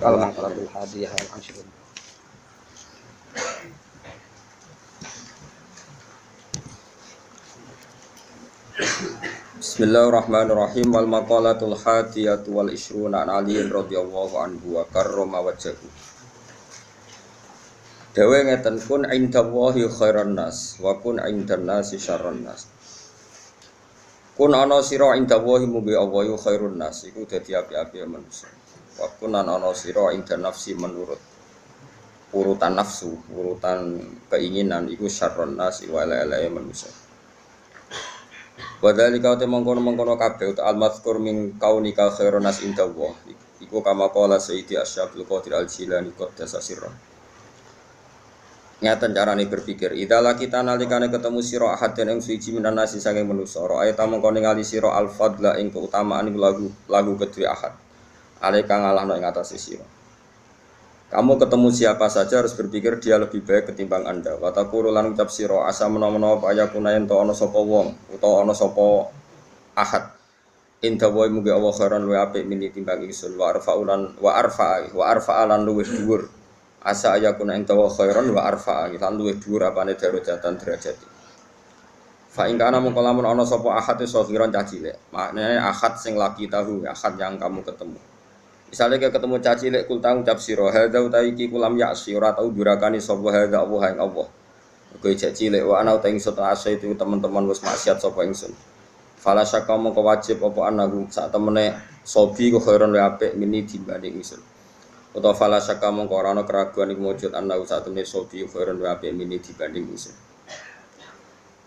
Al-Maqalatul Hadiyah Al-Ashrun. Bismillahirrahmanirrahim. Wal maqalatul hadiyatu wal ishruna an Ali radhiyallahu anhu wa karrama wajhahu. Dewe ngeten kun indallahi khairan nas wa kun indan nasi syarran nas. Kun ana sira indallahi mubi Allah khairun nas iku dadi api-api manusia. Wa kun ana sira indan nafsi menurut urutan nafsu, urutan keinginan iku syarran nas wa ala-ala manusia. Wadhalika te mengkono-mengkono kabeh uta al-mazkur min kaunika khairun nas indallah. Iku kama qala Sayyidi Asy'abul Qadir Al-Jilani qaddasa sirra. Nyatan carane berpikir, idala kita nalikane ketemu sira ahad den ing suci minan nasi saking manusa, ayat mengko ningali sira al-fadla ing keutamaan lagu kedue ahad. Ale kang ngalahno ing atase sira. Kamu ketemu siapa saja harus berpikir dia lebih baik ketimbang Anda. Wa taqulu lan ucap sira asa menawa-menawa ayakuna ento ana sapa wong utawa ana sapa ahad. Inta wa mugi Allah khairan wa apik mini timbang ingsun wa arfa'alan luwih dhuwur. Asa ayakuna ento khairan wa arfa'alan luwih dhuwur apane darajatan derajat. Fa in kana mung lamun ana sapa ahad sagiran cah cilik. Maknane ahad sing laki tahu, ahad yang kamu ketemu. Misalnya kayak ketemu caci lek kul tang ucap sira hadza utawi iki kulam ya'si ora tau durakani sapa hadza Allah ing Allah. Kowe caci lek wa ana utawi ingsun asa itu teman-teman wis maksiat sapa ingsun. Fala syaka mongko wajib apa anaku sak temene sobi ku khairon wa apik mini dibanding ingsun. Utawa fala syaka mongko ora ana keraguan iku wujud anaku sak temene sobi khairon wa apik mini dibanding ingsun.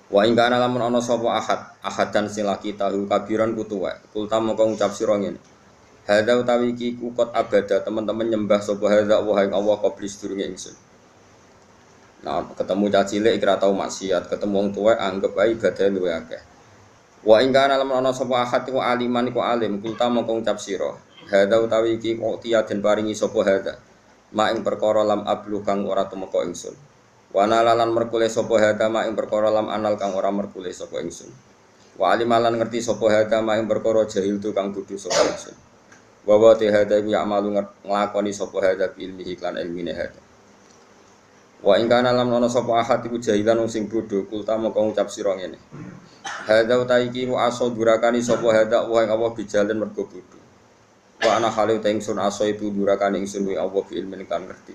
Wa ing kana lamun ana sapa ahadan sing laki tahu kabiran kutuwa. Kul tam mongko ngucap sira ngene. Hadza utawi iki kukot abada teman-teman nyembah sapa hadza wa ing Allah qabli sedurunge ingsun. Nah, ketemu caci cilik ora tau maksiat, ketemu wong tuwa anggap ae ibadah luwih akeh. Wa ing kana lamun ana sapa ahad iku aliman iku alim, kulta mongko ngucap sira. Hadza utawi iki kok den paringi sapa hadza. Ma ing perkara lam ablu kang ora tumeka ingsun. Wa nalalan merkule sapa hadza ma ing perkara lam anal kang ora merkule sapa ingsun. Wa alimalan ngerti sapa hadza ma ing perkara jahil tu kang bodho sapa ingsun. Wa wa te hadza iku ya'malu nglakoni sapa hadza bi ilmihi lan ilmine hadza. Wa ing kana lam ana sapa ahad iku jahilan sing bodho kulta moko ngucap sira ngene. Hadza utawi iki wa aso durakani sapa hadza wa ing Allah bijalen mergo bodho. Wa ana halu ta ingsun aso itu durakani ingsun wa Allah bi ilmin kan ngerti.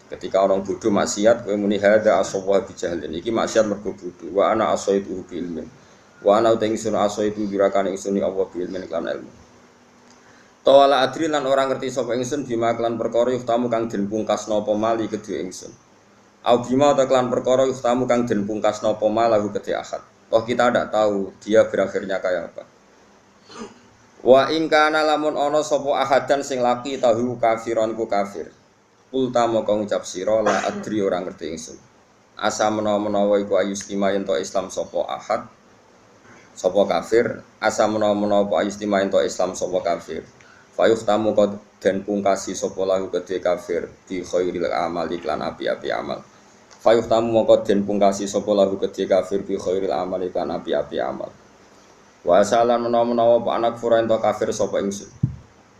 Ketika orang bodho maksiat kowe muni hadza aso wa bijalen iki maksiat mergo bodho. Wa ana aso itu bi ilmin. Wa ana ta ingsun aso itu durakani ingsun wa Allah bi ilmin kan ilmu. Tawala adri lan orang ngerti sapa ingsun bima klan perkara yuftamu kang den pungkasna apa mali kedhe ingsun. Au bima ta klan perkara yuftamu kang den pungkasna apa malahu kedhe ahad. Toh kita ndak tahu dia berakhirnya kayak apa. Wa in kana lamun ana sapa ahadan sing laki tahu kafiron ku kafir. Kulta moko ngucap sira la adri orang ngerti ingsun. Asa menawa-menawa iku ayustima yen to Islam sapa ahad sapa kafir, asa menawa-menawa ayustima yen to Islam sapa kafir. Fayuh tamu kau dan pungkasi sopo lahu kedhe kafir di khairil amali klan api-api amal. Fayuh tamu kau dan pungkasi sopo lahu kedhe kafir di khairil amali klan api-api amal. Wa salan menawa-menawa anak fura ento kafir sopo ingsun.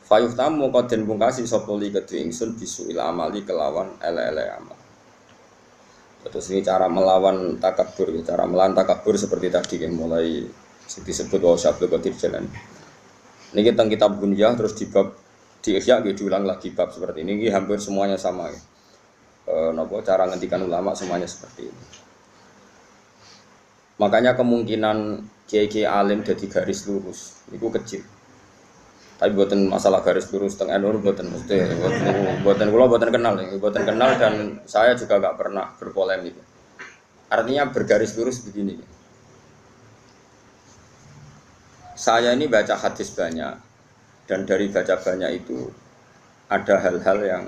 Fayuh tamu kau dan pungkasi sopo li kedhe ingsun bisuil amali kelawan ele-ele amal. Terus ini cara melawan takabur, cara melawan takabur seperti tadi yang mulai disebut wa Asy'abul Qadir Jilani. Ini kita kitab Bunyah terus di bab di Ihya diulang lagi bab seperti ini hampir semuanya sama ya. Cara ngendikan ulama semuanya seperti ini. Makanya kemungkinan kiai-kiai alim jadi garis lurus itu kecil. Tapi buatan masalah garis lurus teng NU buatan mesti buatan kula buatan kenal ya, buatan kenal dan saya juga nggak pernah berpolemik. Artinya bergaris lurus begini. Saya ini baca hadis banyak dan dari baca banyak itu ada hal-hal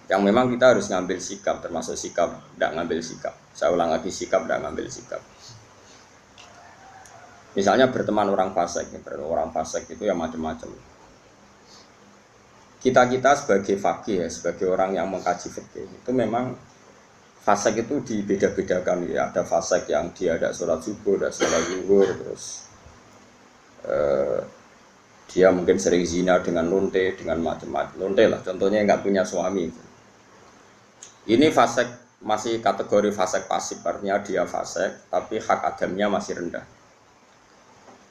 yang memang kita harus ngambil sikap, termasuk sikap tidak ngambil sikap. Saya ulang lagi, sikap tidak ngambil sikap. Misalnya berteman orang fasik itu ya macam-macam. Kita sebagai faqih ya, sebagai orang yang mengkaji fikih itu memang fasek itu dibeda-bedakan ya. Ada fasek yang dia ada sholat subuh, ada sholat zuhur, terus dia mungkin sering zina dengan lonte, dengan macam-macam. Lonte lah, contohnya nggak punya suami. Ini fasek masih kategori fasek pasif, artinya dia fasek, tapi hak agamnya masih rendah.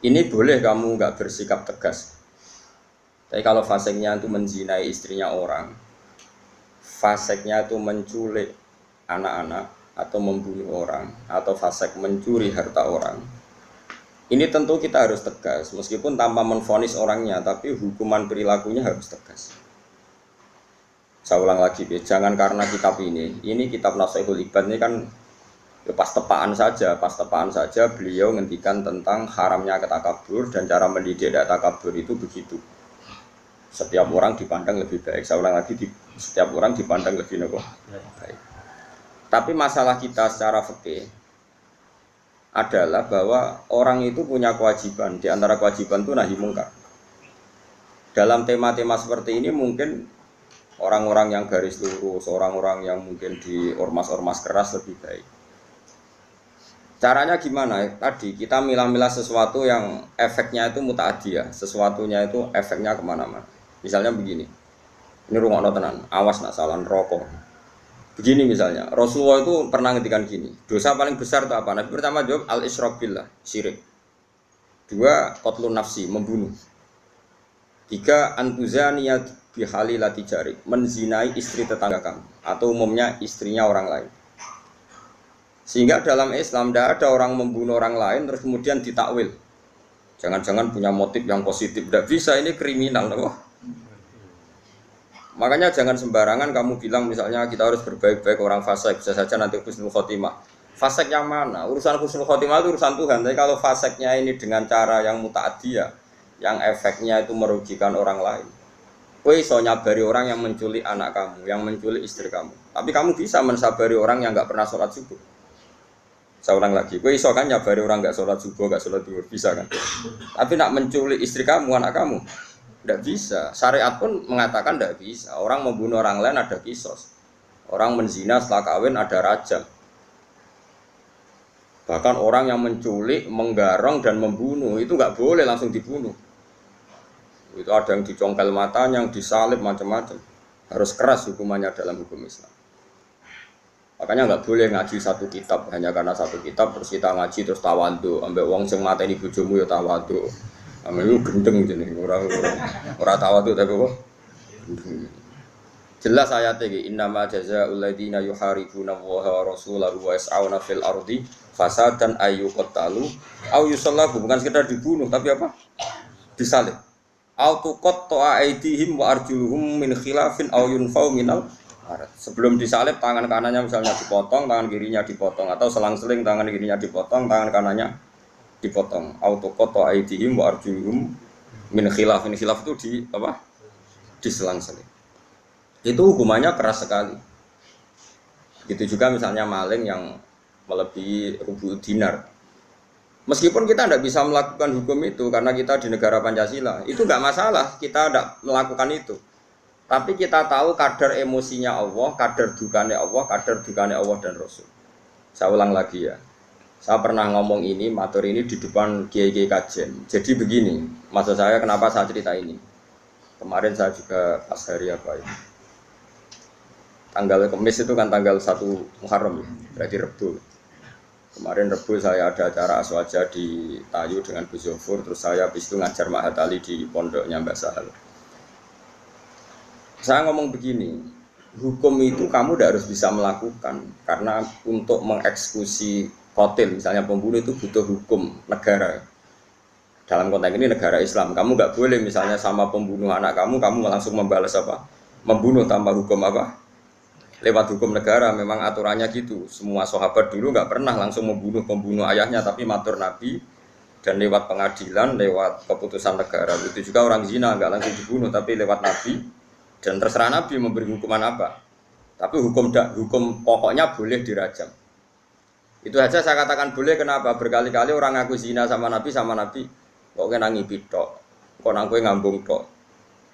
Ini boleh kamu nggak bersikap tegas. Tapi kalau faseknya itu menzinai istrinya orang, faseknya itu menculik anak-anak atau membunuh orang, atau fasek mencuri harta orang, ini tentu kita harus tegas, meskipun tanpa menvonis orangnya, tapi hukuman perilakunya harus tegas. Saya ulang lagi, jangan karena kitab ini kitab Nasihatul Ibad ini kan ya pas tepaan saja beliau ngendikan tentang haramnya ketakabur dan cara mendidik takabur itu begitu. Setiap orang dipandang lebih baik. Saya ulang lagi, setiap orang dipandang lebih baik. Tapi masalah kita secara fikih adalah bahwa orang itu punya kewajiban. Di antara kewajiban itu nahi mungkar. Dalam tema-tema seperti ini mungkin orang-orang yang garis lurus, orang-orang yang mungkin di ormas-ormas keras lebih baik. Caranya gimana? Tadi kita milah-milah sesuatu yang efeknya itu muta'adiyah, sesuatunya itu efeknya kemana-mana. Misalnya begini, ini rungokno tenan, awas nak salah rokok. Begini misalnya, Rasulullah itu pernah ngendikan gini, dosa paling besar itu apa? Nabi pertama jawab al-isyrak billah, syirik. 2, qatlun nafsi, membunuh. 3, antuzaniyat bihalilati jari, menzinai istri tetangga kamu atau umumnya istrinya orang lain. Sehingga dalam Islam tidak ada orang membunuh orang lain terus kemudian ditakwil. Jangan-jangan punya motif yang positif, tidak bisa, ini kriminal. Makanya jangan sembarangan kamu bilang misalnya kita harus berbaik-baik orang fasik, bisa saja nanti husnul khotimah. Fasik yang mana? Urusan husnul khotimah itu urusan Tuhan. Tapi kalau fasiknya ini dengan cara yang muta'adiyah, yang efeknya itu merugikan orang lain. Kowe iso nyabari orang yang menculik anak kamu, yang menculik istri kamu. Tapi kamu bisa mensabari orang yang nggak pernah sholat subuh. Saya ulang lagi, kowe iso kan nyabari orang nggak sholat subuh, nggak sholat duhur, bisa kan? Tapi nak menculik istri kamu, anak kamu, tidak bisa. Syariat pun mengatakan tidak bisa. Orang membunuh orang lain ada kisos. Orang menzina setelah kawin ada rajam. Bahkan orang yang menculik, menggarong dan membunuh itu nggak boleh langsung dibunuh. Itu ada yang dicongkel matanya, yang disalib macam-macam. Harus keras hukumannya dalam hukum Islam. Makanya nggak boleh ngaji satu kitab hanya karena satu kitab terus kita ngaji terus tawadhu, ambek wong sing mateni bojomu ya tawadhu. Amelu gendeng jenenge ora tawadhu tapi kok. Jelas ayatnya iki innama jazaa'ul ladzina yuharibuna Allaha wa rasulahu wa yas'auna fil ardi fasadan ayyuqtalu aw yusallabu, bukan sekedar dibunuh tapi apa? Disalib. Au tuqatta'a aydihim wa arjuluhum min khilafin aw yunfau minal ard. Sebelum disalib tangan kanannya misalnya dipotong, tangan kirinya dipotong, atau selang-seling tangan kirinya dipotong, tangan kanannya dipotong. Autokoto aidihim wa arjuluhum min khilaf. Min khilaf itu di apa? Diselang-seling. Itu hukumannya keras sekali. Begitu juga misalnya maling yang melebihi rubu dinar. Meskipun kita tidak bisa melakukan hukum itu karena kita di negara Pancasila, itu nggak masalah. Kita tidak melakukan itu. Tapi kita tahu kadar emosinya Allah, kadar dukanya Allah, kadar dukanya Allah dan Rasul. Saya ulang lagi ya. Saya pernah ngomong ini, matur ini di depan kiai-kiai kajian. Jadi begini, maksud saya kenapa saya cerita ini. Kemarin saya juga pas hari apa ini. Tanggal Kamis itu kan tanggal 1 Muharram ya, berarti Rebu. Kemarin Rebu saya ada acara aswaja di Tayu dengan Gus Zofur, terus saya habis itu ngajar Mahat Ali di pondoknya Mbak Sahal. Saya ngomong begini, hukum itu kamu tidak harus bisa melakukan karena untuk mengeksekusi qatil misalnya pembunuh itu butuh hukum negara. Dalam konteks ini negara Islam, kamu nggak boleh misalnya sama pembunuh anak kamu langsung membalas apa? Membunuh tanpa hukum apa? Lewat hukum negara, memang aturannya gitu. Semua sahabat dulu nggak pernah langsung membunuh pembunuh ayahnya, tapi matur Nabi dan lewat pengadilan, lewat keputusan negara. Itu juga orang zina nggak langsung dibunuh, tapi lewat Nabi. Dan terserah Nabi memberi hukuman apa. Tapi hukum pokoknya boleh dirajam. Itu aja saya katakan boleh, kenapa? Berkali-kali orang ngaku zina sama Nabi kok kena ngipi tok, kok nang kowe ngambung tok.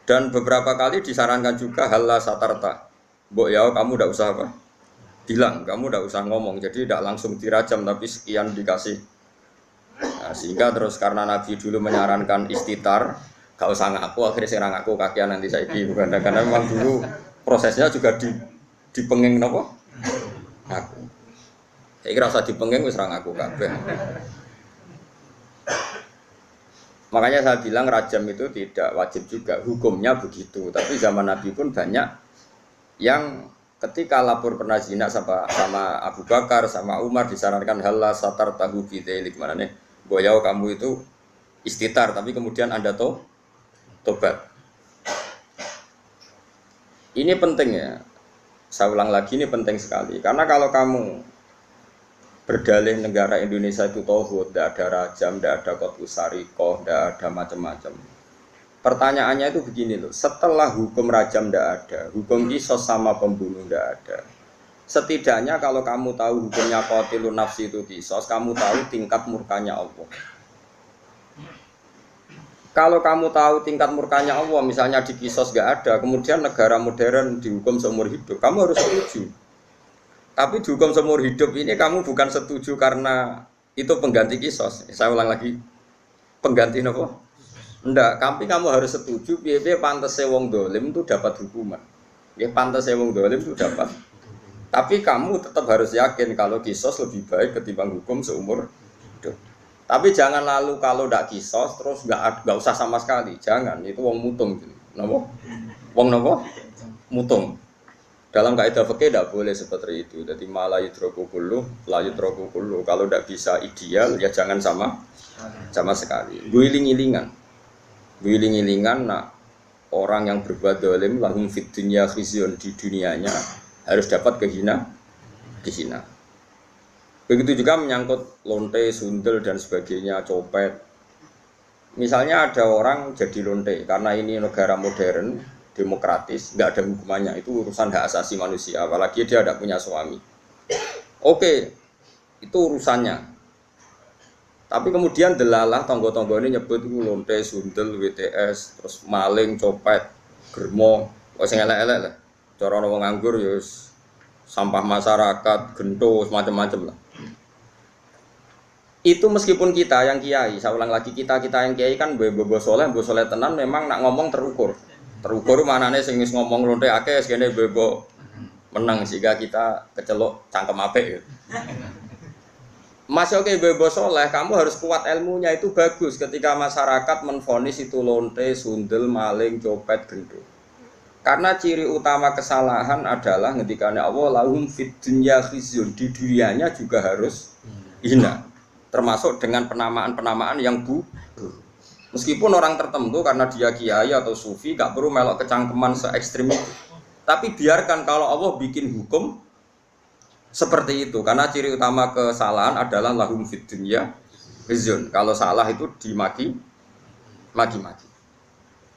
Dan beberapa kali disarankan juga halla satarta. Mbok ya kamu ndak usah apa? bilang kamu udah usah ngomong, jadi tidak langsung dirajam tapi sekian dikasih. Nah, sehingga terus karena Nabi dulu menyarankan istitar, gak usah ngaku, akhirnya serang ngaku kakian nanti saiki bukan, karena memang dulu prosesnya juga dipenging nopo ngaku. Saya kira usah dipenging wis serang ngaku kabeh. Makanya saya bilang rajam itu tidak wajib juga, hukumnya begitu. Tapi zaman Nabi pun banyak yang ketika lapor pernah zina sama Abu Bakar, sama Umar disarankan halah satar tahu bidelik mana nih, goyau kamu itu istitar, tapi kemudian anda tobat. Ini penting ya, saya ulang lagi ini penting sekali, karena kalau kamu berdalih negara Indonesia itu tauhid, tidak ada rajam, tidak ada qat'us sariqah, tidak ada macam-macam. Pertanyaannya itu begini loh, setelah hukum rajam tidak ada, hukum qisas sama pembunuh tidak ada. Setidaknya kalau kamu tahu hukumnya qatilun nafsi itu qisas, kamu tahu tingkat murkanya Allah. Kalau kamu tahu tingkat murkanya Allah, misalnya di qisas nggak ada, kemudian negara modern dihukum seumur hidup, kamu harus setuju. Tapi dihukum seumur hidup ini kamu bukan setuju karena itu pengganti qisas. Saya ulang lagi, pengganti apa? Enggak, tapi kamu harus setuju piye-piye pantese wong dolim itu dapat hukuman. Ya pantese wong dolim itu dapat. Tapi kamu tetap harus yakin kalau qisas lebih baik ketimbang hukum seumur hidup. Tapi jangan lalu kalau ndak qisas terus nggak usah sama sekali. Jangan, itu wong mutung. Napa? Wong napa? Mutung. Dalam kaidah fikih tidak boleh seperti itu. Jadi malah yutraku kullu, la yutraku kullu. Kalau tidak bisa ideal ya jangan sama sekali. Guling-gilingan. Nah, orang yang berbuat zalim lahum fid dunya khizyun, di dunianya harus dapat kehina. Begitu juga menyangkut lonte, sundel dan sebagainya, copet. Misalnya ada orang jadi lonte karena ini negara modern, demokratis, nggak ada hukumannya, itu urusan hak asasi manusia, apalagi dia tidak punya suami. Oke, itu urusannya. Tapi kemudian delalah tonggo-tonggo ini nyebut itu lonte, sundel, WTS, terus maling, copet, germo, sing elek-elek lah. Cara wong nganggur ya sampah masyarakat, gento, macam-macam lah. Itu meskipun kita yang kiai, saya ulang lagi, kita yang kiai kan mbok soleh tenan memang nak ngomong terukur manane sing wis ngomong lonte akeh sekene bebo menang sehingga kita kecelok cangkem apik gitu. Mas oke bebo soleh, kamu harus kuat ilmunya, itu bagus ketika masyarakat menvonis itu lonte, sundel, maling, copet, gendut. Karena ciri utama kesalahan adalah ngendikane Allah lahum fid dunya khizyun, di dunianya juga harus hina. Termasuk dengan penamaan yang meskipun orang tertentu karena dia kiai atau sufi gak perlu melok kecangkeman se-ekstrim itu. Tapi biarkan kalau Allah bikin hukum seperti itu, karena ciri utama kesalahan adalah lahum fid dunya khizyun. Kalau salah itu maki-maki.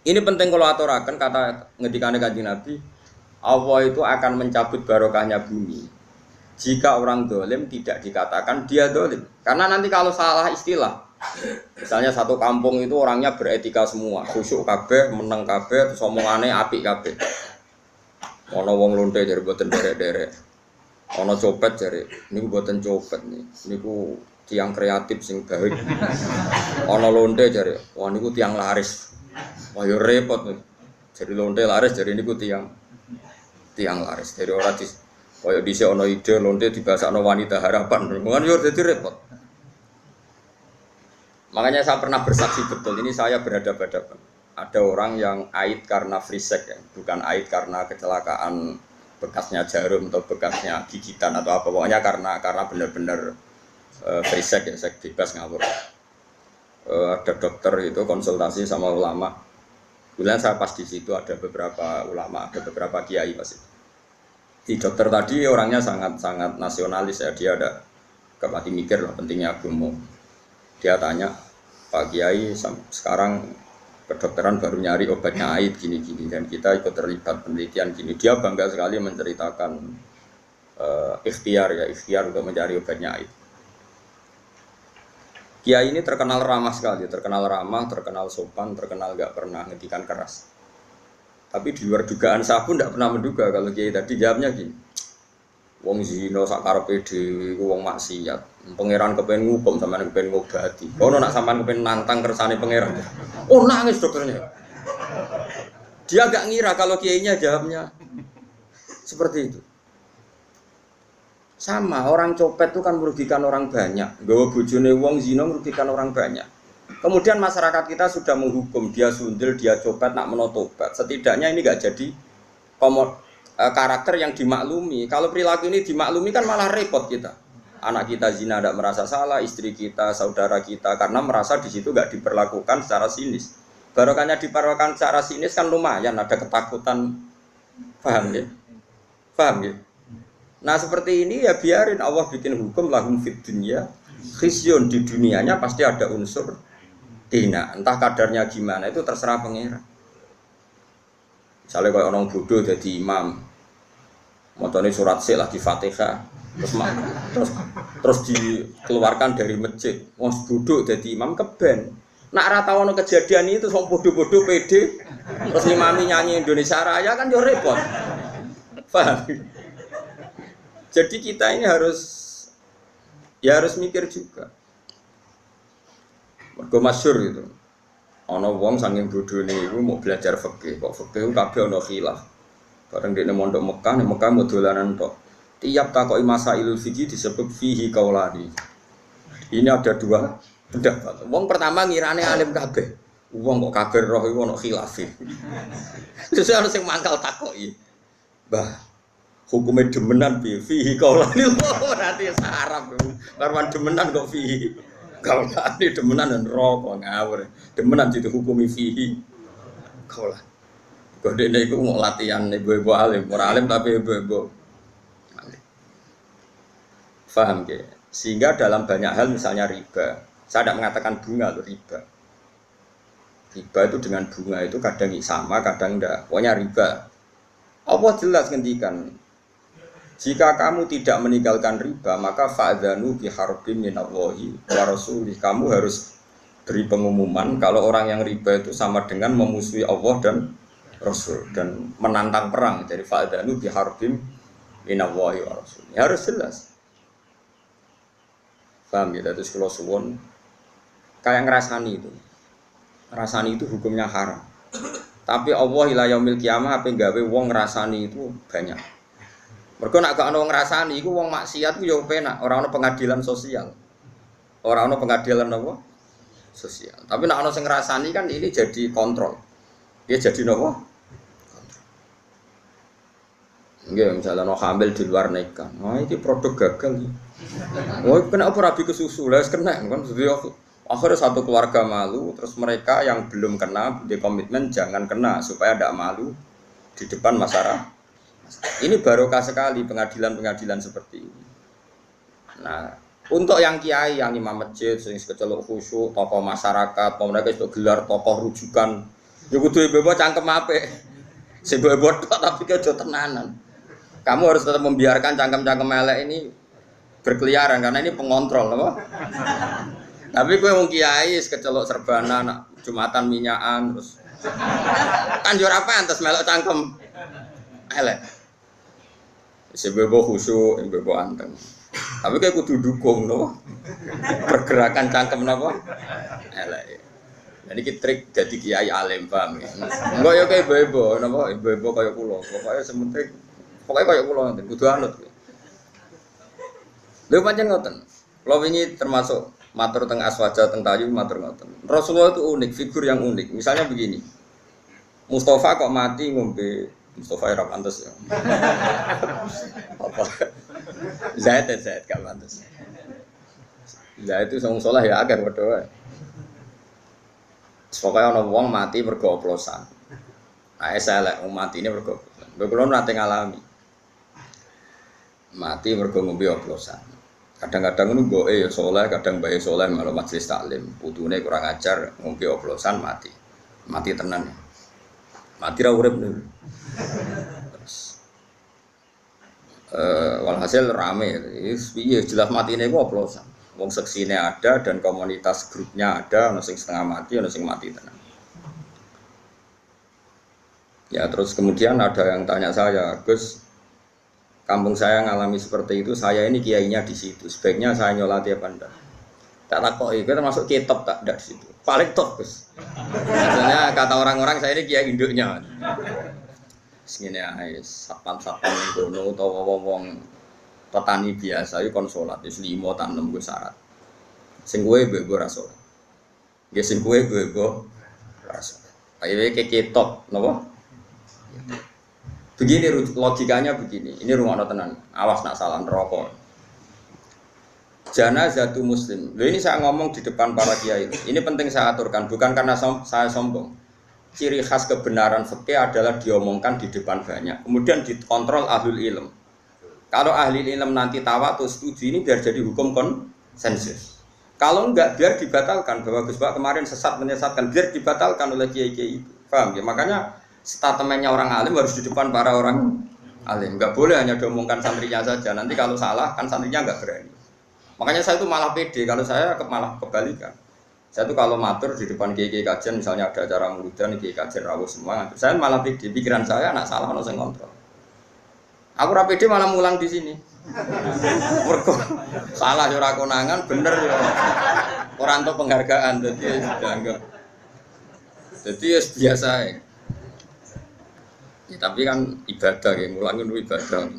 Ini penting kalau aturaken kata ngendikane Kanjeng Nabi, Allah itu akan mencabut barokahnya bumi jika orang dolim tidak dikatakan dia dolim. Karena nanti kalau salah istilah, misalnya satu kampung itu orangnya beretika semua, khusyuk kabeh, meneng kabeh, terus omongane apik kabeh. Ono wong lonte jare boten derek-derek. Ono copet jare niku boten copet nih. Niku tiang kreatif sing baik. Ono lonte jare, wah niku tiang laris. Wah yo repot nih. Jadi lonte laris jare niku tiang laris. Dari ora kaya dhisik ana ide lonte dibasakno wanita harapan. Mungkin yo dadi repot. Makanya saya pernah bersaksi betul, ini saya berhadapan-hadapan. Ada orang yang aid karena free sex ya, bukan aid karena kecelakaan bekasnya jarum atau bekasnya gigitan atau apa, pokoknya karena benar-benar free sex ya, seks bebas ngawur. Ada dokter itu konsultasi sama ulama. Kemudian saya pas di situ ada beberapa ulama, ada beberapa kiai pasti. Di dokter tadi orangnya sangat nasionalis ya, dia ada kepati mikir lah pentingnya agama. Dia tanya, Pak Kiai sekarang kedokteran baru nyari obatnya aid gini-gini dan kita ikut terlibat penelitian gini. Dia bangga sekali menceritakan ikhtiar untuk mencari obatnya aid. Kiai ini terkenal ramah sekali, terkenal sopan, terkenal gak pernah ngedikan keras. Tapi di luar dugaan saya pun tidak pernah menduga kalau Kiai tadi jawabnya gini. Wong zina sak karepe dhewe iku wong maksiat. Pangeran kepen ngukum sampean kepen ngobati. Kono nak sampean kepen nantang kersane pangeran. Oh nangis dokternya. Dia agak ngira kalau kiainya jawabnya seperti itu. Sama orang copet itu kan merugikan orang banyak. Gawa bojone wong zina merugikan orang banyak. Kemudian masyarakat kita sudah menghukum dia sundel, dia copet nak menotobat. Setidaknya ini enggak jadi karakter yang dimaklumi. Kalau perilaku ini dimaklumi kan malah repot kita. Anak kita zina tidak merasa salah, istri kita, saudara kita, karena merasa di situ nggak diperlakukan secara sinis. Barokahnya diperlakukan secara sinis kan lumayan, ada ketakutan. Paham ya? Paham ya? Nah seperti ini ya biarin Allah bikin hukum lahum fid dunya khizyun, di dunianya pasti ada unsur hina. Entah kadarnya gimana itu terserah pangeran. Misalnya kalau orang bodoh jadi imam, motornya surat sih lagi Fatihah, terus dikeluarkan dari masjid, wong bodoh jadi imam keben. Nak rata ono kejadian itu wong bodoh-bodoh pede, terus imami nyanyi Indonesia Raya kan yo repot. Paham? Jadi kita ini harus mikir juga. Mergo masyhur gitu. Ana wong saking bodhone iku mau belajar fikih, kok fikih kabeh ana khilaf. Bareng dekne mondok Mekah, ning Mekah mau dolanan tok. Tiap takoki masailul fikih disebut fihi qaulani. Ini ada dua pendapat. Wong pertama ngirane alim kabeh. Wong kok kabeh roh iku ana khilaf. Terus ana sing mangkal takoki. Mbah, hukume demenan piye? Fihi qaulani. Berarti sarap. Karwan demenan kok fihi. Qaulani demenan dan roh kok ngawur. Demenan dihukumi fihi qaulani. Kode ini aku mau latihan ibu-ibu alim, orang alim tapi ibu-ibu alim. Faham ke? Sehingga dalam banyak hal misalnya riba, saya tidak mengatakan bunga atau riba. Riba itu dengan bunga itu kadang sama, kadang tidak. Pokoknya riba. Allah jelas ngendikan, jika kamu tidak meninggalkan riba, maka fa'adzanu biharbin minallahi wa rasulih. Kamu harus beri pengumuman kalau orang yang riba itu sama dengan memusuhi Allah dan Rasul dan menantang perang. Dari fa'adzanu biharbin minallahi wa rasulih. Harus jelas. Paham ya? Terus kalau suwon kayak ngerasani itu hukumnya haram. Tapi Allah ila yaumil qiyamah apa gawe wong ngrasani itu banyak. Mergo nek gak ono ngrasani iku wong maksiat ku ya penak, ora ono pengadilan sosial. Ora ono pengadilan apa? Sosial. Tapi nek ono sing ngrasani kan ini jadi kontrol. Dia jadi napa? Nggih, misalnya no hamil di luar nikah. Nah, ini produk gagal. Oh, kenapa rabi ke susu? Lah kena kan. Jadi akhirnya satu keluarga malu, terus mereka yang belum kena di komitmen jangan kena supaya tidak malu di depan masyarakat. Ini barokah sekali pengadilan-pengadilan seperti ini. Nah, untuk yang kiai, yang imam masjid, sing kecelok khusyuk, tokoh masyarakat, mereka itu gelar tokoh rujukan. Ya kudu ibu-ibu cangkem apik. Sing ibu-ibu tapi kejo tenanan. Kamu harus tetap membiarkan cangkem-cangkem elek ini berkeliaran karena ini pengontrol, apa? Tapi gue mau kiai kecelok serbana, nak jumatan minyakan terus. Kan juara pantes melok cangkem elek. Sebebo khusyuk, sebebo anteng. Tapi kayak kudu dukung, no? Pergerakan cangkem apa? Elek. Jadi kita trik jadi kiai alim, paham ya? Enggak ya kayak ibu-ibu, no? Ibu-ibu kayak pulau. Pokoknya sementing, pokoknya kayak pulau nanti. Kudu anut. Lalu pancen ngoten. Kalau ini termasuk matur teng aswaja teng tayu matur ngoten. Rasulullah itu unik, figur yang unik. Misalnya begini. Mustafa kok mati ngombe Mustafa era pantes ya. Apa? Zaid gak pantes. Zaid itu song saleh ya akeh padha wae. Pokoknya ana wong mati mergo oplosan. Nah, saya lek mati ini mergo oplosan. Kulo nate ngalami. Mati mergo ngombe oplosan. Kadang-kadang ngono mboke ya saleh, kadang bae saleh malah majelis taklim. Putune kurang ajar ngombe oplosan mati. Mati tenan. Mati ra urip niku. Walhasil rame. Piye jelas matine ku oplosan. Wong seksine ada dan komunitas grupnya ada, ono sing setengah mati, ono sing mati tenan. Ya terus kemudian ada yang tanya saya, Gus, kampung saya ngalami seperti itu, saya ini kiainya di situ. Sebaiknya saya nyolati apa enggak? Tak takoki, kita termasuk kitab tak enggak di situ. Paling top, Gus. Biasanya kata orang-orang saya ini kiai induknya. Segini ae, satpam-satpam ning kono utawa wong petani biasa iki kon salat wis 5 ta 6 ku syarat. Sing kowe mbok ora salat. Nggih sing kowe mbok ora salat. Ayo iki kitab napa? Begini logikanya begini. Ini rumah tenan. Awas nak salah neraka. Janazatu muslim. Loh ini saya ngomong di depan para kiai. Ini penting saya aturkan, bukan karena saya sombong. Ciri khas kebenaran fikih adalah diomongkan di depan banyak. Kemudian dikontrol ahlul ilm. Kalau ahli ilm nanti tawatur setuju ini biar jadi hukum konsensus. Kalau enggak biar dibatalkan. Bahwa Gus Pak kemarin sesat menyesatkan biar dibatalkan oleh kiai-kiai itu. Paham ya? Makanya statementnya orang alim harus di depan para orang alim. Enggak boleh hanya diomongkan santrinya saja. Nanti kalau salah kan santrinya enggak berani. Makanya saya itu malah pede. Kalau saya malah kebalikan. Saya tuh kalau matur di depan kiai kajian, misalnya ada acara muludan, kiai kajian rawuh semua, saya malah pede. Pikiran saya anak salah, ono sing kontrol. Aku ra pede malah mulang di sini. Mergo salah yo ora konangan, bener yo. Ora entuk penghargaan, dadi dianggap. Dadi biasa ae. Ya, tapi kan ibadah ya, mulang itu ibadah.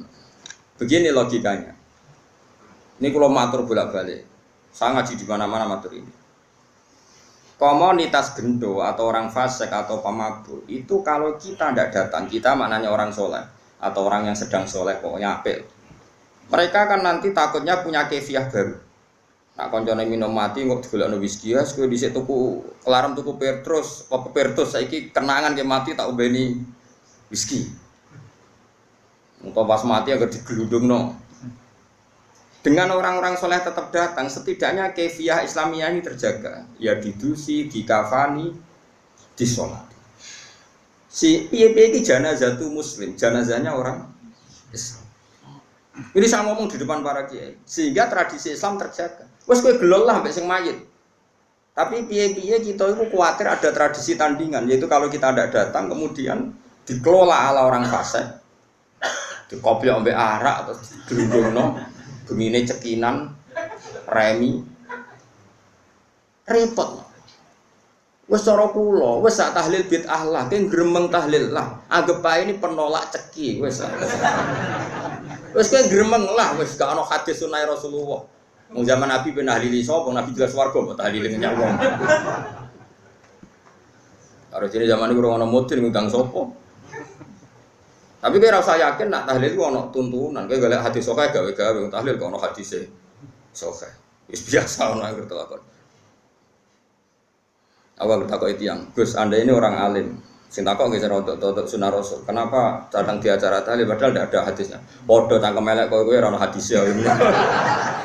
Begini logikanya. Ini kalau matur bolak-balik. Saya ngaji di mana-mana matur ini. Komunitas gendo atau orang fasik atau pemabuk itu kalau kita tidak datang, kita maknanya orang soleh atau orang yang sedang soleh pokoknya apel. Mereka kan nanti takutnya punya kefiah baru. Nak koncone minum mati kok digolekno whisky ya, kowe dhisik tuku kelarem tuku Petrus, apa Petrus saiki kenangan ke mati tak obeni whisky. Engko pas mati agar digelundungno. Dengan orang-orang soleh tetap datang, setidaknya kefiah Islamiyah ini terjaga. Ya didusi, dikafani, disolat. Si piye-piye iki janazatu muslim, janazahnya orang Islam. Ini saya ngomong di depan para kiai, sehingga tradisi Islam terjaga. Wes kowe gelol lah mbek sing mayit. Tapi piye-piye kita itu khawatir ada tradisi tandingan, yaitu kalau kita tidak datang kemudian dikelola ala orang fasik. Dikoplok mbek arak atau digelundungno. Gemine cekinan, remi, repot. Wes cara kula, wes sak tahlil bid'ah lah, keng gremeng tahlil lah. Anggap ae ini penolak ceki, wes. Wes keng gremeng lah, wes gak ono hadis sunah Rasulullah. Wong zaman Nabi ben tahlili sapa, Nabi jelas warga mbok tahlili ngenyak wong. Karo jene zaman iku ora ono mudin ngundang sapa. Tapi kira usah yakin nak tahlil itu ono tuntunan. Kayak golek hadis sahih gawe-gawe tahlil kok ono hadise sahih. Wis biasa ono yang terlakon. Awal takok itu yang Gus, Anda ini orang alim. Sing takok nggih rodok sunah Rasul. Kenapa datang di acara tahlil padahal tidak ada hadisnya? Padha cangkem elek kowe ora ono hadise.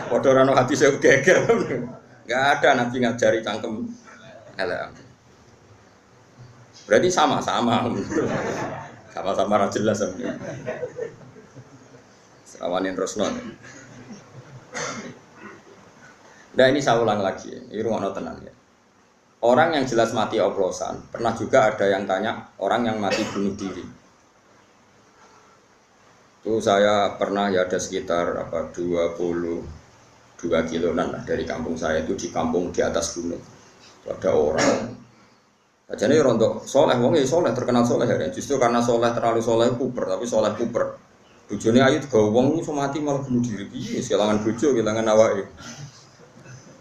Padha ora ono hadise geger. Enggak ada Nabi ngajari cangkem elek. Berarti sama-sama. Sama-sama ra jelas sampeyan. Serawanin Rosno. Nah ini saya ulang lagi, ini rumah tenan ya. Orang yang jelas mati oplosan, pernah juga ada yang tanya orang yang mati bunuh diri. Itu saya pernah ya ada sekitar 22 kiloan lah dari kampung saya itu di kampung di atas gunung. Itu ada orang. Jadi rontok soleh, wong soleh terkenal soleh ya. Justru karena soleh terlalu soleh kuper, tapi soleh kuper. Bujone ayu juga wong iso mati malah bunuh diri. Piye kehilangan bojo, kehilangan awake.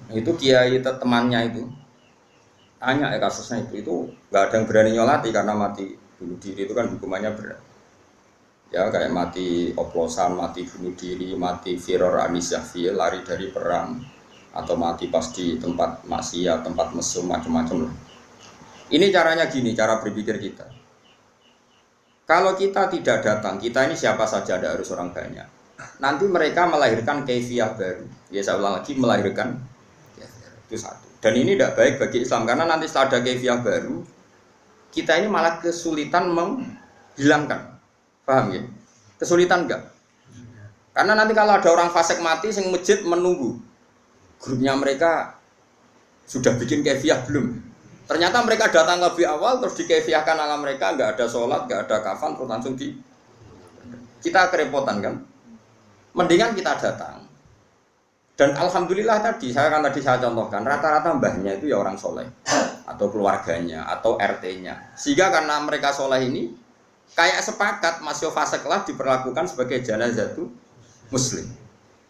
Nah, itu kiai temannya itu tanya ya kasusnya itu nggak ada yang berani nyolati karena mati bunuh diri itu kan hukumannya berat. Ya kayak mati oplosan, mati bunuh diri, mati firor anisyafi, lari dari perang, atau mati pas di tempat maksiat, tempat mesum macam-macam lah. Ini caranya gini, cara berpikir kita. Kalau kita tidak datang, kita ini siapa saja, ada harus orang banyak. Nanti mereka melahirkan kaifiah baru. Ya saya ulang lagi, melahirkan itu satu. Dan ini tidak baik bagi Islam karena nanti setelah ada kaifiah baru, kita ini malah kesulitan menghilangkan. Paham ya? Kesulitan enggak? Karena nanti kalau ada orang fasik mati, sing masjid menunggu. Grupnya mereka sudah bikin kaifiah belum? Ternyata mereka datang lebih awal terus dikefiahkan ala mereka, nggak ada sholat, nggak ada kafan, terus langsung kita kerepotan kan? Mendingan kita datang. Dan alhamdulillah tadi saya contohkan rata-rata mbahnya itu ya orang soleh atau keluarganya atau RT-nya. Sehingga karena mereka soleh ini kayak sepakat Mas Yofasek lah diperlakukan sebagai janazatu muslim.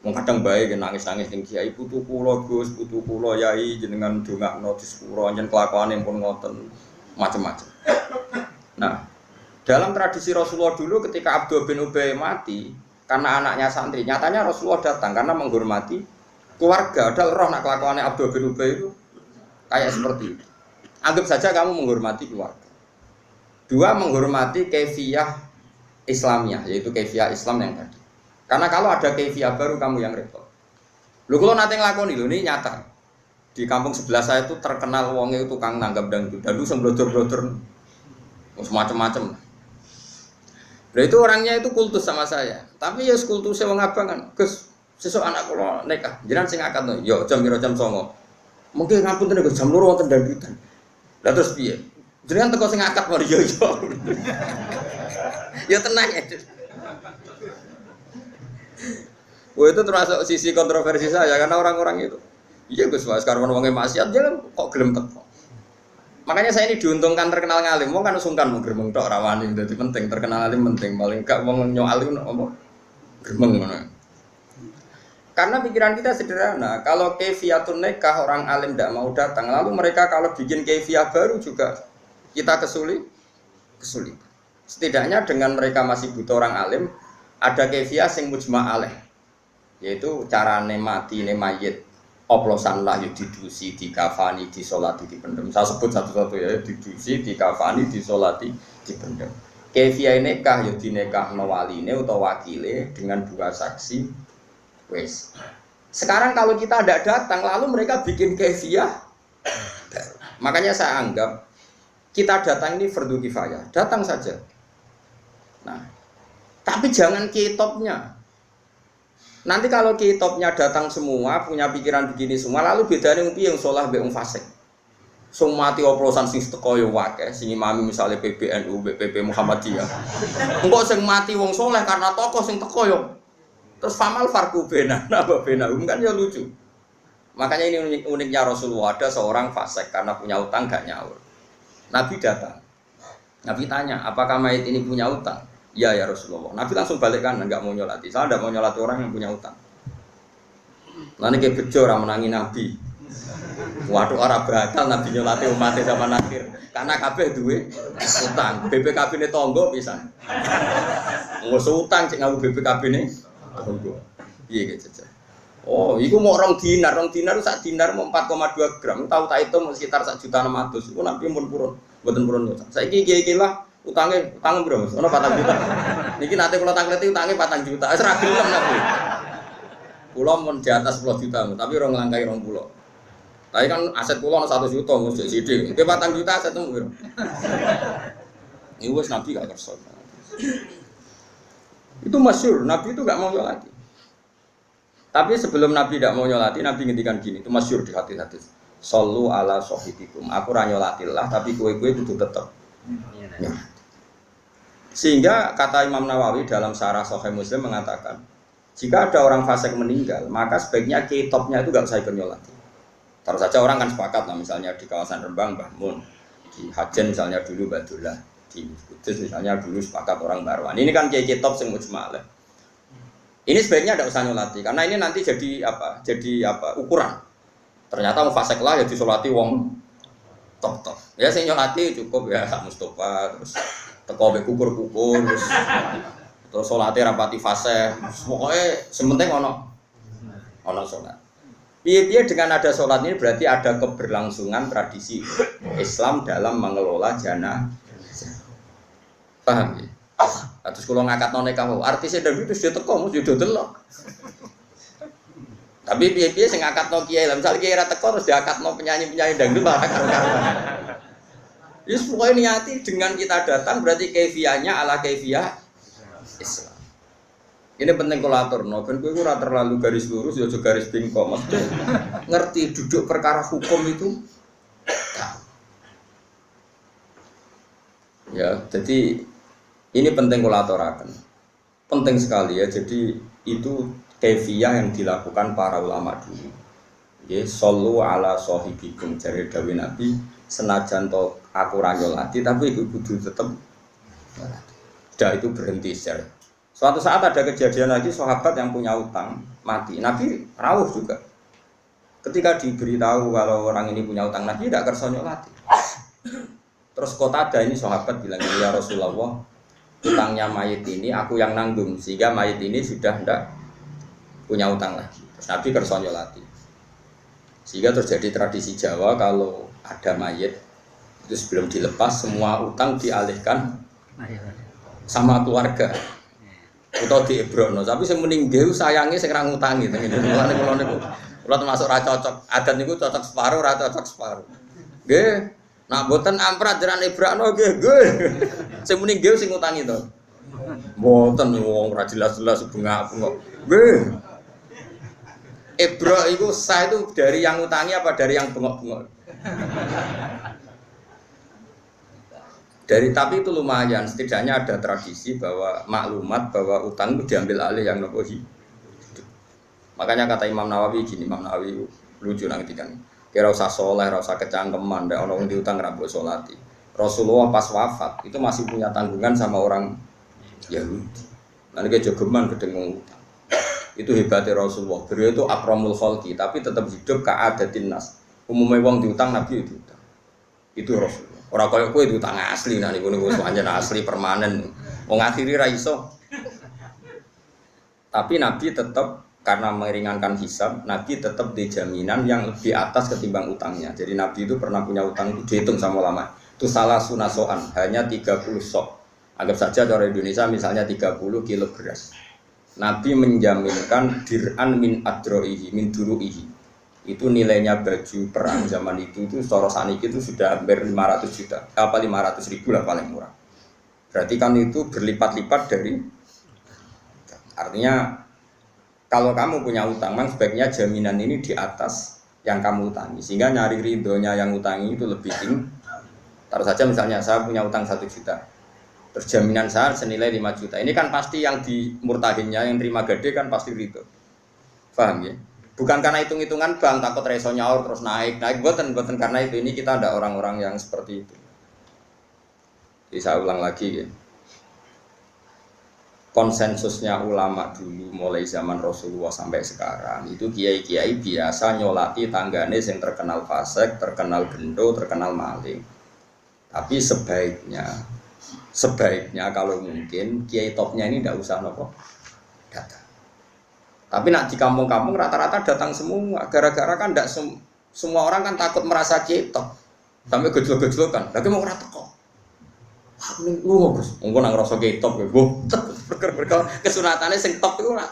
Kadang baik nangis-nangis ning kiai putu kula Gus, putu kula yai jenengan dongakno di sepuro njen kelakuane pun ngoten macam-macam. Nah, dalam tradisi Rasulullah dulu ketika Abdul bin Ubay mati karena anaknya santri, nyatanya Rasulullah datang karena menghormati keluarga. Ada roh nak kelakuannya Abdul bin Ubay itu kayak seperti itu. Anggap saja kamu menghormati keluarga. Dua, menghormati kaifiyah Islamiyah, yaitu kaifiyah Islam yang tadi. Karena kalau ada kaifiyah baru kamu yang repot. Lu kalau nanti ngelakoni ini nyata. Di kampung sebelah saya itu terkenal wongnya itu tukang nanggap dangdut. Dangdut semblotor-blotor semacam-macam. Nah itu orangnya itu kultus sama saya. Tapi ya kultusnya wong abangan. Gus, sesuk anak kula nikah. Jenengan sing akad to. Yo jam 09.00. Mungkin ngapunten Gus jam 2 wonten dangdutan. Lah terus piye? Jenengan teko sing akad mari yo. Ya tenang ya. Wah itu termasuk sisi kontroversi saya karena orang-orang itu, iya Gus Mas, karena wongnya maksiat jangan kok gelem teko. Makanya saya ini diuntungkan terkenal ngalim, wong kan sungkan mau gremeng tok rawani, jadi penting terkenal alim penting, paling gak wong nyoalim apa gremeng ngono. Karena pikiran kita sederhana, kalau kefiatun nikah orang alim tidak mau datang, lalu mereka kalau bikin kefiah baru juga kita kesulitan. Setidaknya dengan mereka masih butuh orang alim, ada kefiah sing mujma' alaih. Yaitu cara mati mayit oplosan lah didusi, dikafani, disolati, dipendem. Saya sebut satu-satu ya, didusi, dikafani, disolati, dipendem. Kefiah nikah ya dinekah waline atau wakile dengan 2 saksi. Wes. Sekarang kalau kita tidak datang lalu mereka bikin kefiah. Makanya saya anggap kita datang ini fardu kifayah. Datang saja. Nah, tapi jangan kitopnya. Nanti kalau kitopnya datang semua, punya pikiran begini semua, lalu bedanya yang sholah be fasik. Sing mati oplosan sing teko yo akeh, sing imami misalnya PBNU, BPP Muhammadiyah. Engko sing mati wong soleh karena tokoh sing teko yo. Terus famal farku bena, napa bena kan ya lucu. Makanya ini uniknya Rasulullah, ada seorang fasik karena punya utang gak nyaur. Nabi datang. Nabi tanya, apakah mayit ini punya utang? Ya ya Rasulullah. Nabi langsung balik kanan, nggak mau nyolati. Saya tidak mau nyolati orang yang punya utang. Nanti kayak bejo orang menangi Nabi. Waduh orang bakal Nabi nyolati umatnya zaman akhir. Karena kabeh duwe utang. BPKB ini tonggo bisa. Nggak utang cek ngaku BPKB ini tonggo. Iya gitu. Oh, itu mau orang dinar itu sak dinar mau 4,2 gram. Tahu tak itu sekitar 1.600.000. Itu Nabi pun purun, buatan purun. Saya kiki lah. Utang bro, ono 4 juta. Niki nanti kalau takleti utangnya 4 juta. Wis ra gelem Nabi. Kula mun di atas 10 juta, tapi orang nglangkai 20. Tapi kan aset kula ono 1 juta mesti sithik. Ki 4 juta asetmu piro? Ini wis Nabi gak kersa. Itu masyhur, Nabi itu gak mau nyolati. Tapi sebelum Nabi tidak mau nyolati, Nabi ngendikan gini, itu masyhur di hadis-hadis. Sallu ala sahibikum. Aku ra nyolatillah, tapi kowe-kowe kudu tetep. Ya. Sehingga kata Imam Nawawi dalam Syarah Sahih Muslim mengatakan, jika ada orang fasik meninggal, maka sebaiknya kitopnya itu gak usah ikut nyolati. Taruh saja orang kan sepakat lah, misalnya di kawasan Rembang Mbah Mun, di Hajen misalnya dulu Badullah, di Kudus misalnya dulu sepakat orang Barwan. Ini kan kayak kitop sing mujma'. Ini sebaiknya tidak usah nyolati, karena ini nanti jadi ukuran. Ternyata mau fasik lah ya disolati wong top. Ya sing nyolati cukup ya Mustafa terus teko mbek kukur-kukur terus salate rapati fase. Pokoke sementing ono salat. Piye-piye dengan ada salat ini berarti ada keberlangsungan tradisi Islam dalam mengelola jenazah. Paham ya? Terus kalau ngakatno nikah artisnya dari itu sudah teko mesti delok. Tapi piye-piye sing ngakatno kiai, misal kiai ra teko terus diakatno penyanyi-penyanyi dangdut malah karo-karoan. Yes, pokoknya niati dengan kita datang berarti kefiahnya ala kefiah Islam. Ini penting kolator, no. Ben kowe ora terlalu garis lurus, ya aja garis bingkong. Maksudnya ngerti duduk perkara hukum itu. Ya, jadi ini penting kolatorakan. Penting sekali ya. Jadi itu kefiyah yang dilakukan para ulama dulu. Nggih, sallu ala sahibikum jare dawuh Nabi, senajan to aku ra nyolati tapi iku kudu tetep sudah itu berhenti secara. Suatu saat ada kejadian lagi sahabat yang punya utang mati. Nabi rawuh juga. Ketika diberitahu kalau orang ini punya utang, Nabi tidak kersa nyolati. Terus Qatadah ini sahabat bilang, ya Rasulullah, utangnya mayit ini aku yang nanggung sehingga mayit ini sudah tidak punya utang lagi. Terus Nabi kersa nyolati. Sehingga terjadi tradisi Jawa kalau ada mayit itu sebelum dilepas semua utang dialihkan sama keluarga atau diebrokno. Tapi sing meninggal sayange sing ra ngutangi tengene. Kula termasuk ra cocok. Adat niku cocok separuh, ra cocok separuh. Nggih. Nak mboten amprat jaran ebrakno nggih. Sing meninggal sing ngutangi to. Mboten wong ora jelas-jelas bengak-bengok. Nggih. Ebrok itu sah itu dari yang ngutangi apa dari yang bengok-bengok? Tapi itu lumayan, setidaknya ada tradisi bahwa maklumat bahwa utang itu diambil alih yang nopo hidup. Makanya kata Imam Nawawi gini, Imam Nawawi lucu nanti kan, kira usah soleh, usah kecangkeman, ndak orang diutang rabuk solati. Rasulullah pas wafat itu masih punya tanggungan sama orang Yahudi. Nanti kayak jogeman gedeng utang. Itu hebatnya Rasulullah. Beliau itu akramul khalqi, tapi tetap hidup ka'adatin nas. Umumnya wong diutang Nabi itu utang. Itu Rasulullah. Orang kaya kowe itu utang asli, nah niku pancen asli permanen. Wong akhiri ra iso. Tapi Nabi tetap karena meringankan hisab, Nabi tetap di jaminan yang lebih atas ketimbang utangnya. Jadi Nabi itu pernah punya utang itu dihitung sama ulama. Itu salah sunasoan, hanya 30 sok. Anggap saja cara Indonesia misalnya 30 kilo beras. Nabi menjaminkan dir'an min adro'ihi, min duru'ihi. Itu nilainya baju perang zaman itu secara saniki itu sudah hampir 500 juta. Apa 500 ribu lah paling murah. Berarti kan itu berlipat-lipat dari. Artinya kalau kamu punya utang, memang sebaiknya jaminan ini di atas yang kamu utangi. Sehingga nyari ridhonya yang utangi itu lebih tinggi. Taruh saja misalnya saya punya utang 1 juta. Terus jaminan saya senilai 5 juta. Ini kan pasti yang dimurtahinnya, yang terima gede kan pasti ridho. Paham ya? Bukan karena hitung-hitungan bang, takut reso nyaur terus naik buatan karena itu. Ini kita ada orang-orang yang seperti itu. Jadi saya ulang lagi ya. Konsensusnya ulama dulu mulai zaman Rasulullah sampai sekarang itu kiai-kiai biasa nyolati tanggane yang terkenal fasik, terkenal gendo, terkenal maling. Tapi sebaiknya kalau mungkin kiai topnya ini tidak usah nopo datang. Tapi nak di kampung-kampung rata-rata datang semua. Gara-gara kan tidak semua orang kan takut merasa kiai top. Sampai gejlok-gejlokan. Lagi mau rata kok. Aku nih lu Gus. Engko nang rasa kiai top ya. Berker kesunatannya sing top itu ora.